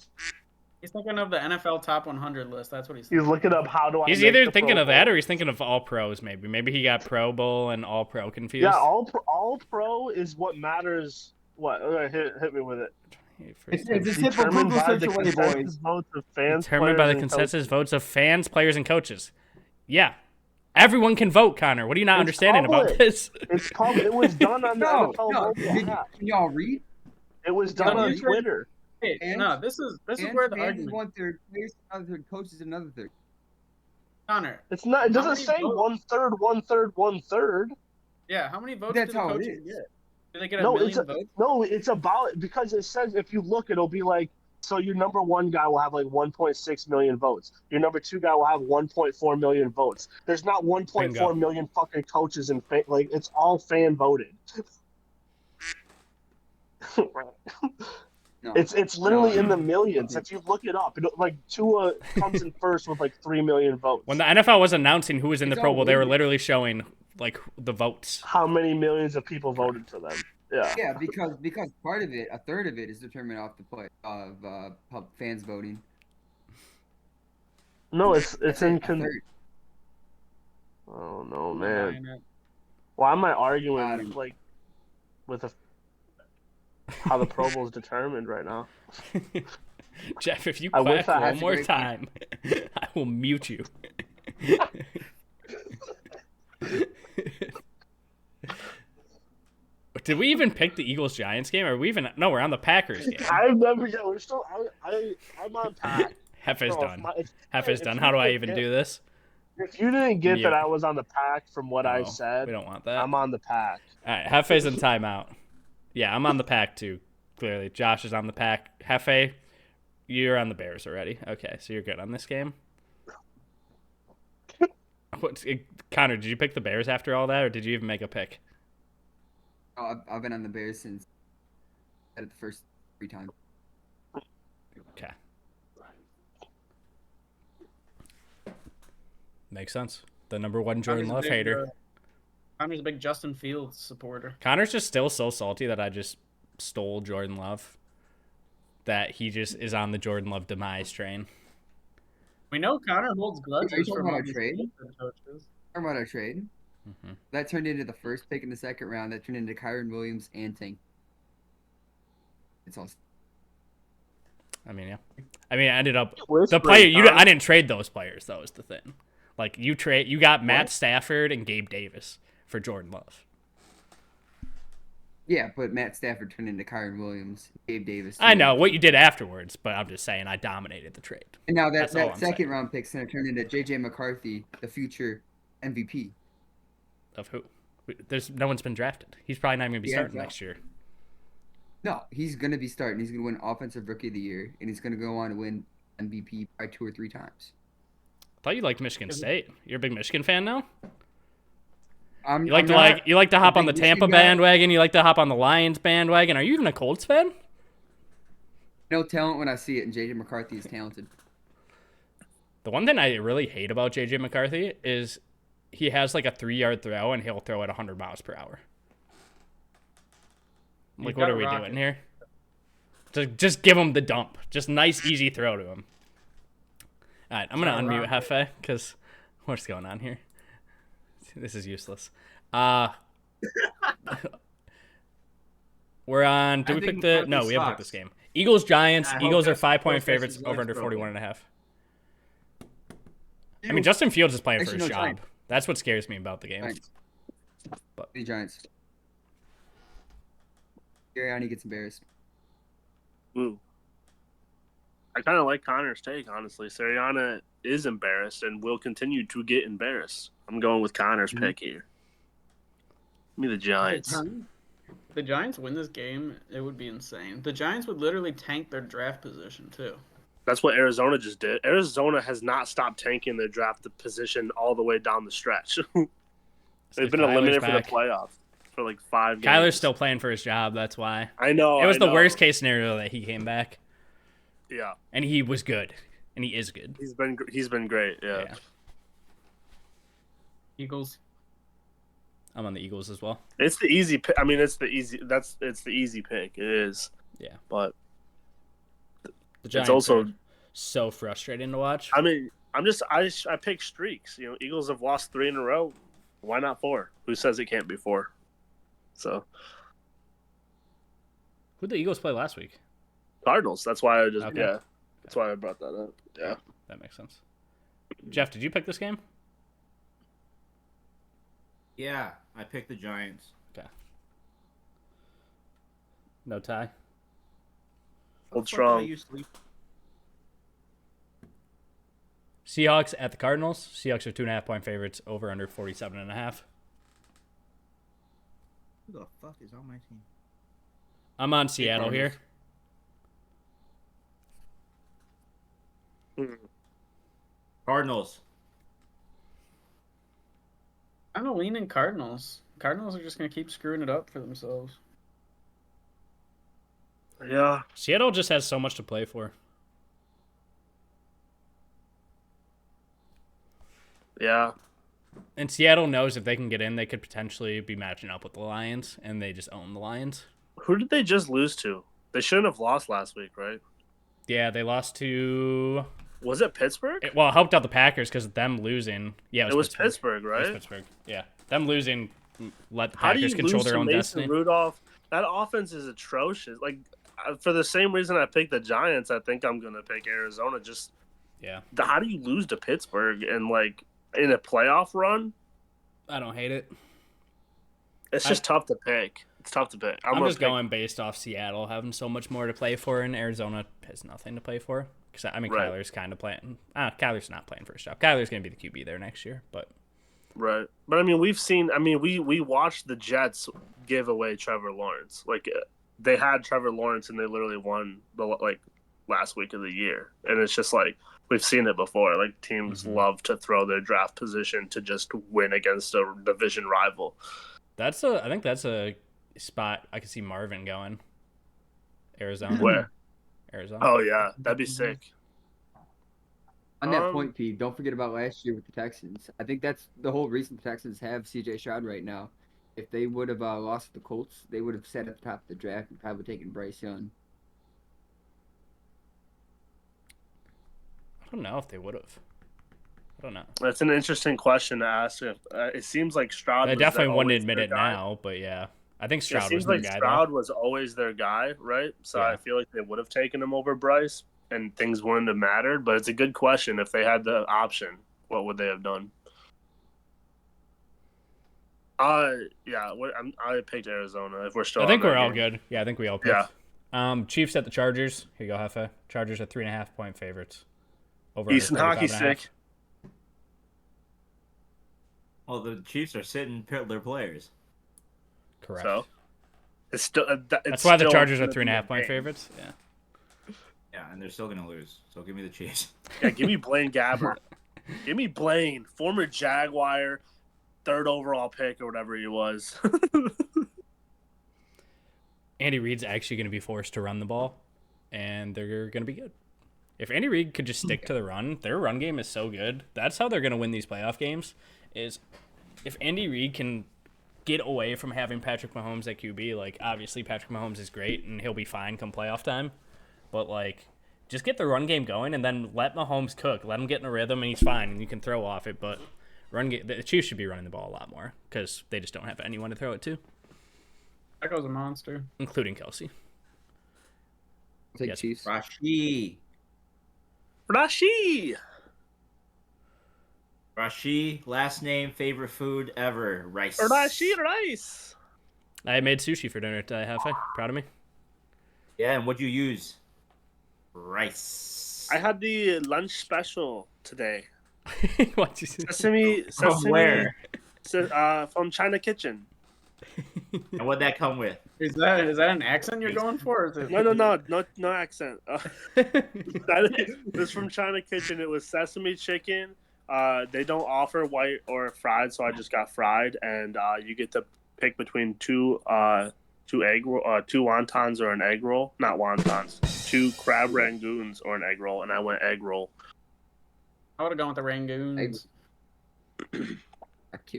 He's thinking of the NFL top 100 list. That's what he's He's thinking. looking up how do I. He's make either the thinking Pro of that Bowl. or he's thinking of all pros, maybe. Maybe he got Pro Bowl and all pro confused. Yeah, all pro is what matters. What? Hit me with it. It's a simple Determined Google by search the away, consensus boys. votes of fans, Determined by players, the and consensus coaches. votes of fans, players, and coaches. Yeah. Everyone can vote, Connor. What are you not It's understanding about public. this? It's public. It was done on the No, NFL no. mobile app. Can y'all read? It was done No, on you Twitter. Hey, And- no, this is Fans- where the fans is argument. 1/3, players another third, coaches another third. Connor, It's not. It How doesn't many say votes? 1/3, 1/3, 1/3. yeah, how many votes That's do the how it coaches is. get? Do they get a No, million it's a- votes? No, it's about because it says if you look, it'll be like so your number one guy will have like 1.6 million votes. Your number two guy will have 1.4 million votes. There's not 1.4 Bingo. million fucking coaches and like it's all fan voted. No. It's literally No. in the millions. If you look it up, like Tua comes in first with like 3 million votes. When the NFL was announcing who was in the It's Pro all Bowl, they were weighted. literally showing like the votes. How many millions of people voted for them? Yeah. Yeah, because part of it, a third of it, is determined off the play of fans voting. No, it's That's in it, a third. Oh no, I'm man. buying it. Why am I I arguing don't- like with how the Pro Bowl is determined right now? Jeff, if you I wish quack I had one more great game. time, I will mute you. Did we even pick the Eagles Giants game? Or are we even? No, we're on the Packers game. I've never. Yeah, we're still. I'm on pack. Hefe's Bro, done. Hefe's done. How do I even do this? If you didn't get Mute. that I was on the pack from what I No, said, we don't want that. I'm on the pack. All right, Hefe's in timeout. Yeah, I'm on the pack too. Clearly, Josh is on the pack. Hefe, you're on the Bears already. Okay, so you're good on this game. Connor, did you pick the Bears after all that, or did you even make a pick? Oh, I've been on the Bears since at the first 3 times. Okay. Makes sense. The number one Jordan Connor's a Love big, hater. Connor's a big Justin Fields supporter. Connor's just still so salty that I just stole Jordan Love. That he just is on the Jordan Love demise train. We know Connor holds Are you grudges talking from about all our these trade? defensive coaches. Talking about our trade, Mm-hmm. that turned into the first pick in the second round. That turned into Kyron Williams and Tank. It's all. I mean, yeah. I mean, I ended up the Whispering, player. Connor. I didn't trade those players. That was the thing. Like you got Matt Stafford and Gabe Davis for Jordan Love. Yeah, but Matt Stafford turned into Kyron Williams, Gabe Davis. I know what you did afterwards, but I'm just saying I dominated the trade. And now That's all that I'm second saying. round pick's gonna turn into JJ McCarthy, the future MVP. Of who? There's no one's been drafted. He's probably not even gonna be Yeah, starting yeah. next year. No, he's gonna be starting. He's gonna win Offensive Rookie of the Year, and he's gonna go on to win MVP by 2 or 3 times. I thought you liked Michigan State. You're a big Michigan fan now. You I'm like to hop on the big Tampa Michigan guy. bandwagon. You like to hop on the Lions bandwagon. Are you even a Colts fan? no talent when I see it, and JJ McCarthy is talented. The one thing I really hate about JJ McCarthy is he has like a 3-yard throw and he'll throw at 100 miles per hour. Like, what gotta are we rock doing it. here? Just give him the dump. Just nice, easy throw to him. All right, I'm gonna Gotta unmute rock Hefe because what's going on here? This is useless. We're on. Did I we think pick the? No, McCarthy we haven't picked sucks. this game. Eagles Giants. I hope Eagles are that's 5-point Texas favorites legs over under broken. 41.5. I mean, Justin Fields is playing for Actually, his no, job. Giants. That's what scares me about the game. Giants. The Giants. Sirianni gets embarrassed. Ooh. I kind of like Connor's take, honestly. Sirianni is embarrassed and will continue to get embarrassed. I'm going with Connor's pick here. Give me the Giants. If the Giants win this game, it would be insane. The Giants would literally tank their draft position too. That's what Arizona just did. Arizona has not stopped tanking their draft position all the way down the stretch. They've been Kyler's eliminated back. for the playoffs for like 5 games. Kyler's still playing for his job. That's why. I know. It was I the know. worst case scenario that he came back, Yeah, and he was good, and he is good. he's been great. Yeah. Yeah. Eagles. I'm on the Eagles as well. It's the easy pick. I mean, it's the easy pick. It is. Yeah. But The Giants it's also. are so frustrating to watch. I mean, I pick streaks. You know, Eagles have lost 3 in a row. Why not 4? Who says it can't be 4? So Who'd the Eagles play last week? Cardinals. That's why I just Okay. yeah. That's why I brought that up. Yeah. That makes sense. Jeff, did you pick this game? Yeah, I picked the Giants. No tie. What Hold the fuck strong. did I use sleep? Seahawks at the Cardinals. Seahawks are 2.5-point favorites over under 47.5. Who the fuck is on my team? I'm on Seattle here. Cardinals. I'm gonna lean in Cardinals. Cardinals are just gonna keep screwing it up for themselves. Yeah. Seattle just has so much to play for. Yeah. And Seattle knows if they can get in, they could potentially be matching up with the Lions, and they just own the Lions. Who did they just lose to? They shouldn't have lost last week, right? Yeah, they lost to Was it Pittsburgh? It helped out the Packers because them losing. Yeah, It was Pittsburgh, It right? was Pittsburgh. Yeah, them losing let the How do Packers you control lose their to own Mason destiny. Rudolph? That offense is atrocious. Like, for the same reason I picked the Giants, I think I'm gonna pick Arizona. Just Yeah, how do you lose to Pittsburgh and like in a playoff run? I don't hate it. It's just tough to pick. It's tough to pick. I'm just going based off Seattle having so much more to play for, and Arizona has nothing to play for. Because I mean, Right. Kyler's kind of playing. Kyler's not playing first job. Kyler's going to be the QB there next year, but Right. But I mean, we've seen. I mean, we watched the Jets give away Trevor Lawrence. Like, they had Trevor Lawrence and they literally won the like last week of the year, and it's just like we've seen it before. Like, teams love to throw their draft position to just win against a division rival. I think that's a spot I could see Marvin going. Arizona. Where? Arizona. Oh yeah, that'd be sick. On that point, Pete, don't forget about last year with the Texans. I think that's the whole reason the Texans have C.J. Stroud right now. If they would have lost to the Colts, they would have sat at the top of the draft and probably taken Bryce Young. I don't know if they would have. I don't know. That's an interesting question to ask. If it seems like Stroud, They was definitely wouldn't always admit their it guy. now, but yeah, I think It Stroud was seems their like guy. Stroud was always their guy, right? So Yeah. I feel like they would have taken him over Bryce, and things wouldn't have mattered. But it's a good question. If they had the option, what would they have done? Yeah, I picked Arizona. If we're still, I think on we're that all game. good. Yeah, I think we all picked. Yeah. Chiefs at the Chargers. Here you go, Hefe. Chargers are 3.5-point favorites. Over Decent under hockey 35.5. stick. Well, the Chiefs are sitting their players. Correct. So it's still That's why the still Chargers are gonna be a 3.5-point game. favorites. Yeah. Yeah, and they're still gonna lose. So give me the Chiefs. Yeah, give me Blaine Gabbert. Give me Blaine, former Jaguar, 3rd overall pick or whatever he was. Andy Reid's actually going to be forced to run the ball, and they're going to be good. If Andy Reid could just stick to the run, their run game is so good. That's how they're going to win these playoff games. Is if Andy Reid can get away from having Patrick Mahomes at QB. Like, obviously Patrick Mahomes is great, and he'll be fine come playoff time. But, like, just get the run game going, and then let Mahomes cook. Let him get in a rhythm, and he's fine, and you can throw off it. But the Chiefs should be running the ball a lot more because they just don't have anyone to throw it to, That goes a monster. including Kelsey. I'll take Yes. Chiefs. Rashi, last name, favorite food ever, rice. Rice. I made sushi for dinner today, Hefe. Proud of me? Yeah, and what'd you use? Rice. I had the lunch special today. What you say? Sesame. From where? From China Kitchen. And what'd that come with? Is that an accent you're going for? Or is it... No accent. This from China Kitchen. It was sesame chicken. They don't offer white or fried, so I just got fried, and you get to pick between two wontons or an egg roll. Not wontons. 2 crab rangoons or an egg roll, and I went egg roll. I would have gone with the Rangoons.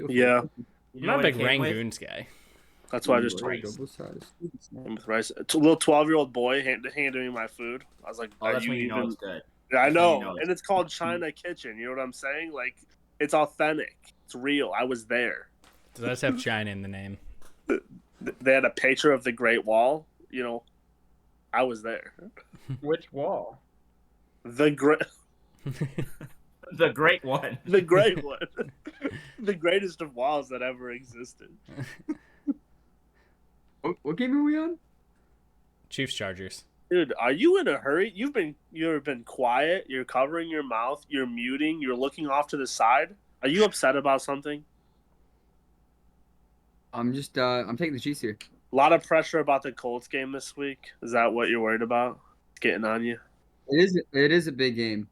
Yeah, I'm not a what big it came with? Rangoons guy. that's why I just told Rice. you with rice. A little 12-year-old boy handed me my food. I was like, Oh, "Are that's you when you know even?" it's good. Yeah, I That's when know, you know it's and it's called China Kitchen. You know what I'm saying? Like, it's authentic. It's real. I was there. Does that have China in the name? They had a picture of the Great Wall. You know, I was there. Which wall? The great, The great one. the great one, the greatest of walls that ever existed. What game are we on? Chiefs Chargers. Dude, are you in a hurry? You've been quiet. You're covering your mouth. You're muting. You're looking off to the side. Are you upset about something? I'm taking the Chiefs here. A lot of pressure about the Colts game this week. Is that what you're worried about? It's getting on you. It is a big game.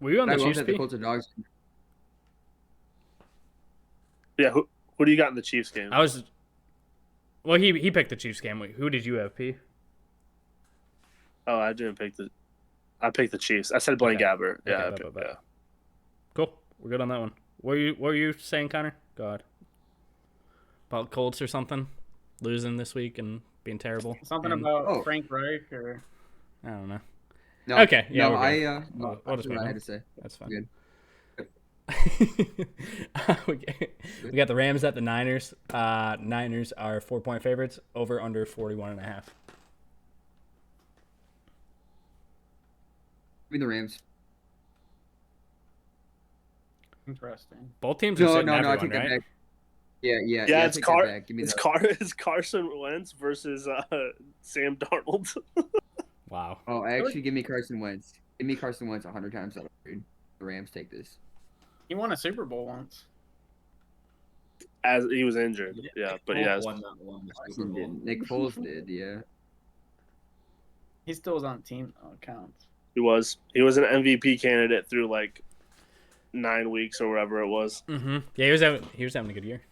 Were you on but I the love Chiefs? that the Pete? Colts are dogs. Yeah. Who do you got in the Chiefs game? I was. Well, he picked the Chiefs game. Wait, who did you have, P? Oh, I didn't pick the. I picked the Chiefs. I said Blaine Okay. Gabbert. Yeah, Okay, I bet, picked- bet. yeah. Cool. We're good on that one. What were you saying, Connor? God. About Colts or something? Losing this week and being terrible. Something And- about Oh. Frank Reich or I don't know. No, Okay, yeah, no, we're good. no, We'll just that's what move I on. had to say. That's fine. Good. we got the Rams at the Niners. Niners are 4-point favorites. Over under 41.5. Give me the Rams. Interesting. Both teams are No, sitting no, I everyone, take that right? back. Yeah, Yeah, I it's take that back. Give me the. it's Carson Wentz versus Sam Darnold. Wow. Oh, actually, give me Carson Wentz. Give me Carson Wentz 100 times out of 100. The Rams take this. He won a Super Bowl once. As he was injured. Yeah, but Foles yes. won that one. The Super Carson Bowl. didn't. Nick Foles did. Yeah. He still was on team counts. He was. He was an MVP candidate through like 9 weeks or whatever it was. Mm-hmm. Yeah, he was having a good year.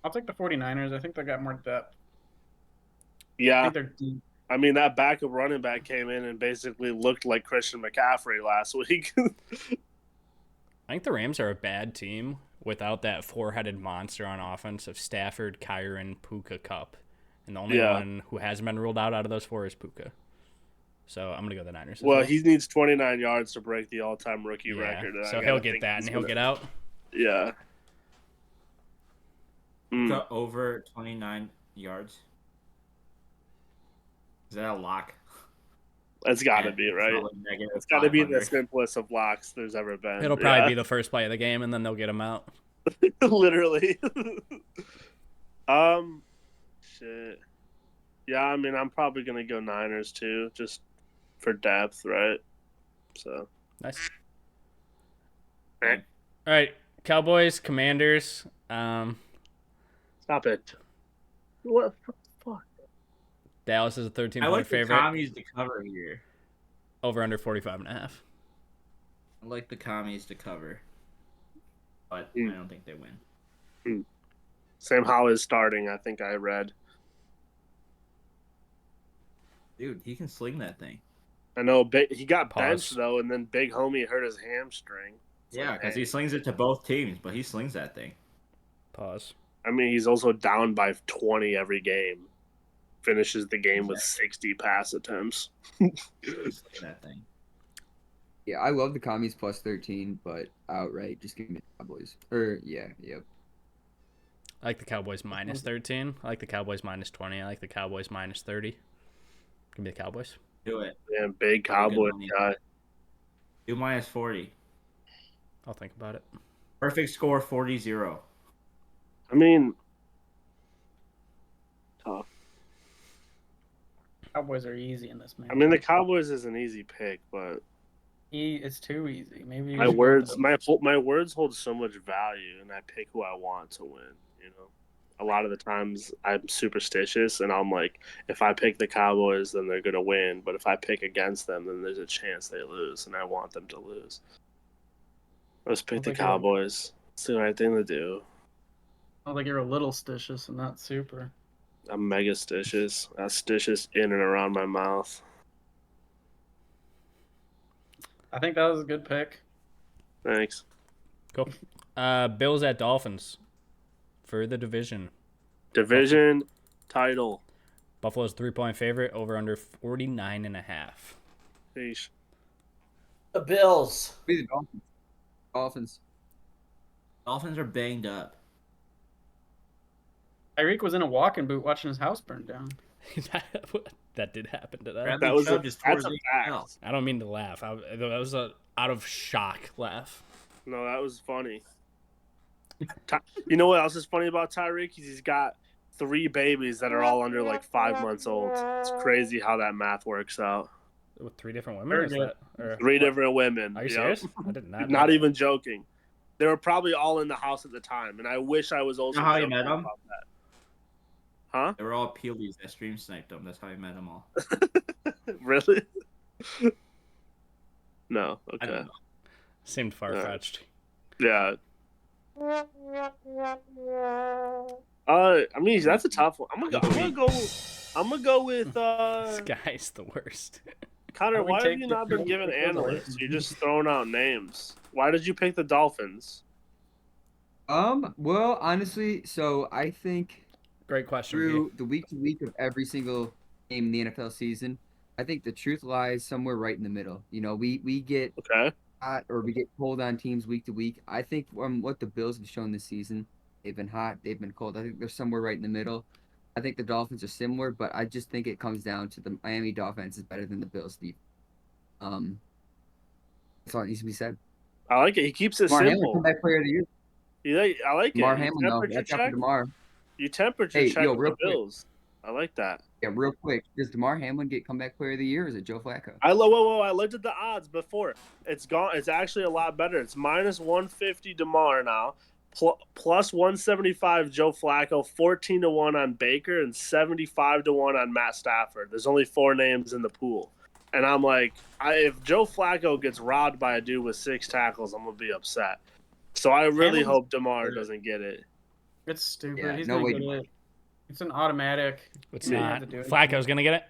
I'll take the 49ers. I think they got more depth. I Yeah. think they're deep. I mean, that backup running back came in and basically looked like Christian McCaffrey last week. I think the Rams are a bad team without that four-headed monster on offense of Stafford, Kyron, Puka, Cup. And the only one who hasn't been ruled out of those four is Puka. So I'm going to go the Niners. Well, he needs 29 yards to break the all-time rookie record. So he'll get that, and he'll get out. Yeah. Puka over 29 yards. Is that a lock? It's got to be, right? It's got to be the simplest of locks there's ever been. It'll probably be the first play of the game, and then they'll get him out. Literally. Shit. Yeah, I mean, I'm probably going to go Niners, too, just for depth, right? So. Nice. Eh. All right, Cowboys, Commanders. Stop it. What the fuck? Dallas is a 13-point I like favorite. the commies to cover here. Over under 45.5. I like the commies to cover. But I don't think they win. Sam Howell is starting, I think I read. Dude, he can sling that thing. I know he got Pause. benched, though, and then Big Homie hurt his hamstring. Yeah, because he slings it to both teams, but he slings that thing. Pause. I mean, he's also down by 20 every game. Finishes the game with 60 pass attempts. That thing. Yeah, I love the commies plus 13, but outright, just give me the Cowboys. Yep. I like the Cowboys minus 13. I like the Cowboys minus 20. I like the Cowboys minus 30. Give me the Cowboys. Do it. Yeah, big Cowboy guy. Do minus 40. I'll think about it. Perfect score 40-0. I mean, tough. Cowboys are easy in this match. I mean, the Cowboys is an easy pick, but It's too easy. Maybe my words hold so much value, and I pick who I want to win. You know, a lot of the times I'm superstitious, and I'm like, if I pick the Cowboys, then they're gonna win. But if I pick against them, then there's a chance they lose, and I want them to lose. Let's pick the Cowboys. It's the right thing to do. I think you're a little stitious and not super. I'm mega stitious. That's stitious in and around my mouth. I think that was a good pick. Thanks. Cool. Bills at Dolphins for the division. Division title. Buffalo's 3-point favorite. Over under 49.5. Peace. The Bills. Give me the Dolphins. Dolphins. Dolphins are banged up. Tyreek was in a walking boot watching his house burn down. That did happen today. Bradley That was Chubb just tore that's a his fact. ACL. I don't mean to laugh. That was a out of shock laugh. No, that was funny. You know what else is funny about Tyreek? He's got 3 babies that are all under like 5 months old. It's crazy how that math works out. With 3 different women? Or is that, or, 3 different women. are you Yep. serious? I did not. Not know even joking. They were probably all in the house at the time, and I wish I was also You know how you joking met 'em? about that. Huh? They were all peelies that stream sniped them. That's how I met them all. Really? No. I don't Okay. know. Seemed far fetched. Yeah. I mean that's a tough one. I'm gonna go with This guy's the worst. Connor. Are we Why have taking you not been given the Bills? analysts? You're just throwing out names. Why did you pick the Dolphins? Well, honestly, so I think Great question. through the week to week of every single game in the NFL season, I think the truth lies somewhere right in the middle. You know, we get Okay. hot or we get cold on teams week to week. I think what the Bills have shown this season, they've been hot, they've been cold. I think they're somewhere right in the middle. I think the Dolphins are similar, but I just think it comes down to the Miami Dolphins is better than the Bills defense. That's all that needs to be said. I like it. He keeps it Damar Hamlin, simple. comeback player of the year. I like Damar it. Hamlin, though. Watch out for Damar. You temperature Hey, check yo, with real the quick. Bills. I like that. Yeah, real quick. Does Damar Hamlin get comeback player of the year, or is it Joe Flacco? I looked at the odds before. It's gone. It's actually a lot better. It's minus 150 Damar now, plus 175 Joe Flacco, 14-1 on Baker, and 75-1 on Matt Stafford. There's only 4 names in the pool, and I'm like, if Joe Flacco gets robbed by a dude with 6 tackles, I'm gonna be upset. So I really hope Damar doesn't get it. It's stupid. Yeah, He's no gonna way get Damar. it. It's an automatic. It's You don't not. have to do it. Flacco's gonna get it.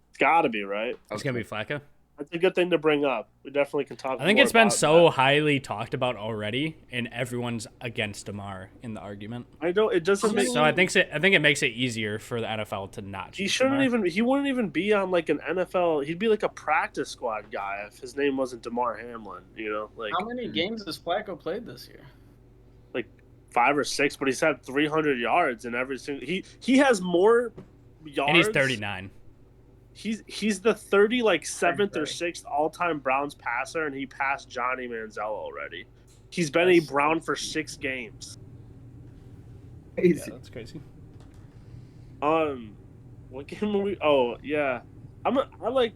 It's got to be right. It's gonna be Flacco. That's a good thing to bring up. We definitely can talk. I think more it's been about so that. highly talked about already, and everyone's against Damar in the argument. I don't. It doesn't make. So I think it makes it easier for the NFL to not. He choose shouldn't Damar. even. He wouldn't even be on like an NFL. He'd be like a practice squad guy if his name wasn't Damar Hamlin. You know, like How many games has Flacco played this year? 5 or 6, but he's had 300 yards in every single. He has more yards. And he's 39. He's the 7th or 6th all time Browns passer, and he passed Johnny Manziel already. He's been a Brown for 6 games. Yeah, Crazy. that's crazy. What game were we? Oh yeah, I like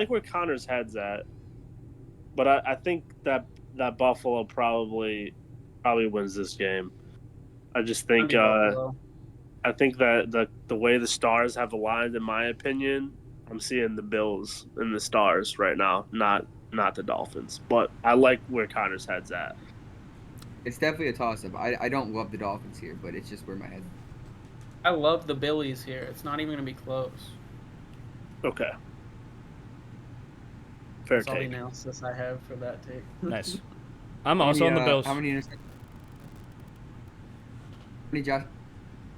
where Connor's head's at, but I think that Buffalo probably wins this game. I just think I think that the way the stars have aligned, in my opinion, I'm seeing the Bills and the stars right now, not the Dolphins. But I like where Connor's head's at. It's definitely a toss-up. I don't love the Dolphins here, but it's just where my head. I love the Billies here. It's not even gonna be close. Okay. Fair That's all the take. analysis I have for that take. Nice. I'm also on the Bills. How many interceptions? How many Josh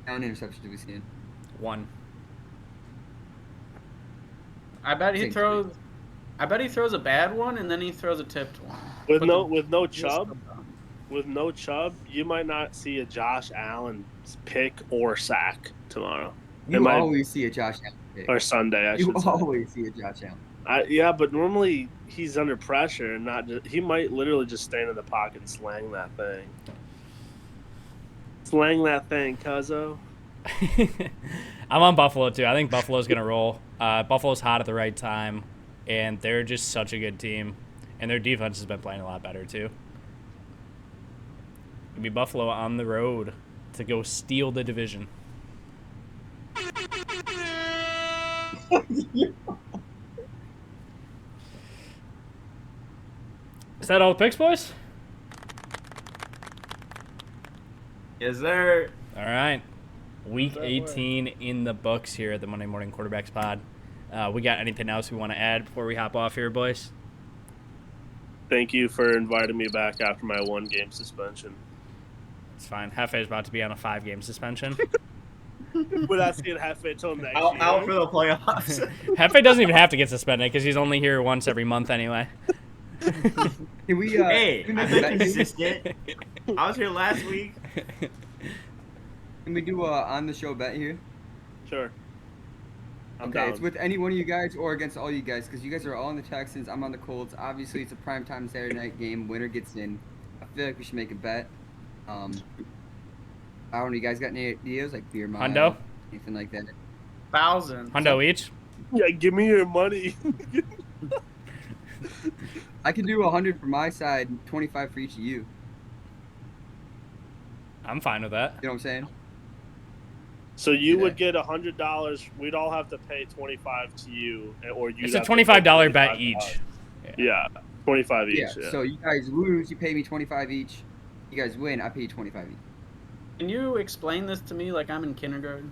Allen interceptions do we see in? 1. I bet he Think throws. I bet he throws a bad one and then he throws a tipped one. With But no the- with no Chubb, you might not see a Josh Allen pick or sack tomorrow. You might- always see a Josh Allen pick. Or Sunday, I You should say. always see a Josh Allen. Yeah, but normally he's under pressure and not. He might literally just stand in the pocket and slang that thing. Slang that thing, cuzzo. I'm on Buffalo too. I think Buffalo's gonna roll. Buffalo's hot at the right time, and they're just such a good team, and their defense has been playing a lot better too. It'll be Buffalo on the road to go steal the division. Is that all the picks, boys? Yes, sir. All right. Week That way. 18 in the books here at the Monday Morning Quarterbacks Pod. We got anything else we want to add before we hop off here, boys? Thank you for inviting me back after my 1-game suspension. It's fine. Hefe's about to be on a 5-game suspension. We're not seeing Hefe till next Out, year. out for the playoffs. Hefe doesn't even have to get suspended because he's only here once every month anyway. Can we? Hey, can we I've do been that? consistent. I was here last week. Can we do a on the show bet here? Sure. I'm Okay, down. it's with any one of you guys or against all you guys because you guys are all on the Texans. I'm on the Colts. Obviously, it's a primetime Saturday night game. Winner gets in. I feel like we should make a bet. I don't know. You guys got any ideas like beer mile, Hundo? anything like that? 1,000. Hundo each? Yeah, give me your money. I can do 100 for my side, 25 for each of you. I'm fine with that. You know what I'm saying? So you Yeah. would get $100. We'd all have to pay $25 to you, or you. It's a $25 bet each. Yeah, 25 each. Yeah. Yeah. So you guys lose, you pay me 25 each. You guys win, I pay you 25 each. Can you explain this to me like I'm in kindergarten?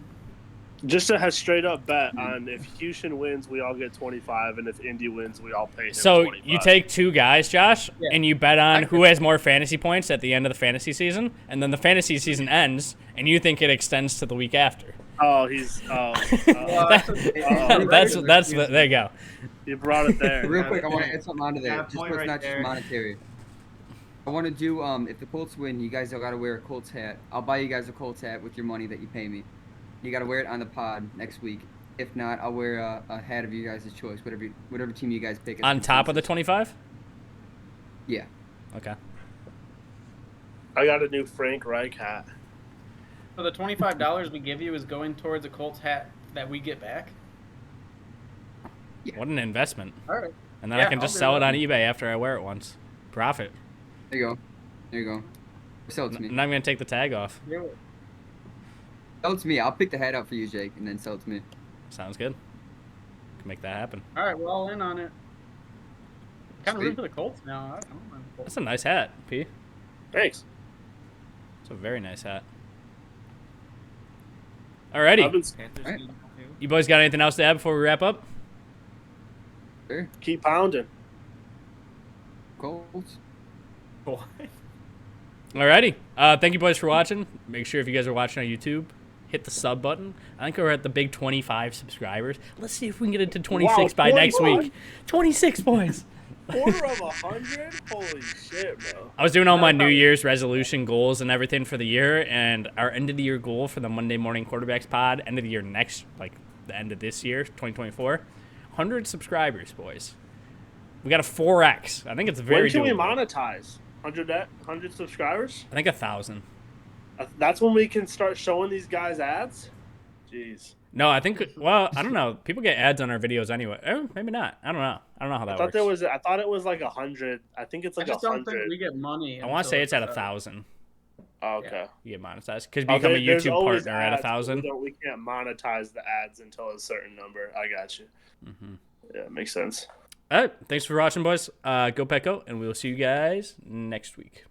Just to have straight up bet on if Houston wins, we all get 25, and if Indy wins, we all pay him So 25. you take 2 guys, Josh, Yeah. and you bet on who has more fantasy points at the end of the fantasy season, and then the fantasy season ends, and you think it extends to the week after. Oh, he's oh. There you go. You brought it there. Real quick, I want to add something onto Got a that. Just point so it's right not there. just monetary. I want to do if the Colts win, you guys all got to wear a Colts hat. I'll buy you guys a Colts hat with your money that you pay me. You got to wear it on the pod next week. If not, I'll wear a hat of your guys' choice, whatever team you guys pick. as On top of the consensus. 25? Yeah. Okay. I got a new Frank Reich hat. So the $25 we give you is going towards a Colts hat that we get back. What an investment. All right. And then Yeah, I can I'll just do sell it that. on eBay after I wear it once. Profit. There you go. There you go. Sell it to me. And I'm going to take the tag off. Sell it to me. I'll pick the hat out for you, Jake, and then sell it to me. Sounds good. Can make that happen. All right, we're all in on it. Kind of Sweet. root for the Colts now. I don't mind the Colts. That's a nice hat, P. Thanks. It's a very nice hat. Alrighty. I've been Alright. You boys got anything else to add before we wrap up? Sure. keep pounding. Colts. What? Alrighty. Thank you boys for watching. Make sure if you guys are watching on YouTube, hit the sub button. I think we're at the big 25 subscribers. Let's see if we can get it to 26 by next 21? week. 26 boys. Quarter of 100? Holy shit, bro. I was doing all my New Year's resolution goals and everything for the year, and our end of the year goal for the Monday Morning Quarterbacks pod, end of the year next, like the end of this year, 2024, 100 subscribers, boys. We got a 4x. I think it's very When can we doable. monetize? 100 subscribers? I think 1,000. That's when we can start showing these guys ads? Jeez. No, I think. Well, I don't know. People get ads on our videos anyway. Maybe not. I don't know. I don't know how that works. I thought it was like 100. I think it's I like just don't think 100. we get money. I want to say it's at until 1,000. Oh, okay. You get monetized because Oh, become a there's YouTube always partner at ads, but 1,000. We can't monetize the ads until a certain number. I got you. Mm-hmm. Yeah, makes sense. All right. Thanks for watching, boys. Go Petco, and we will see you guys next week.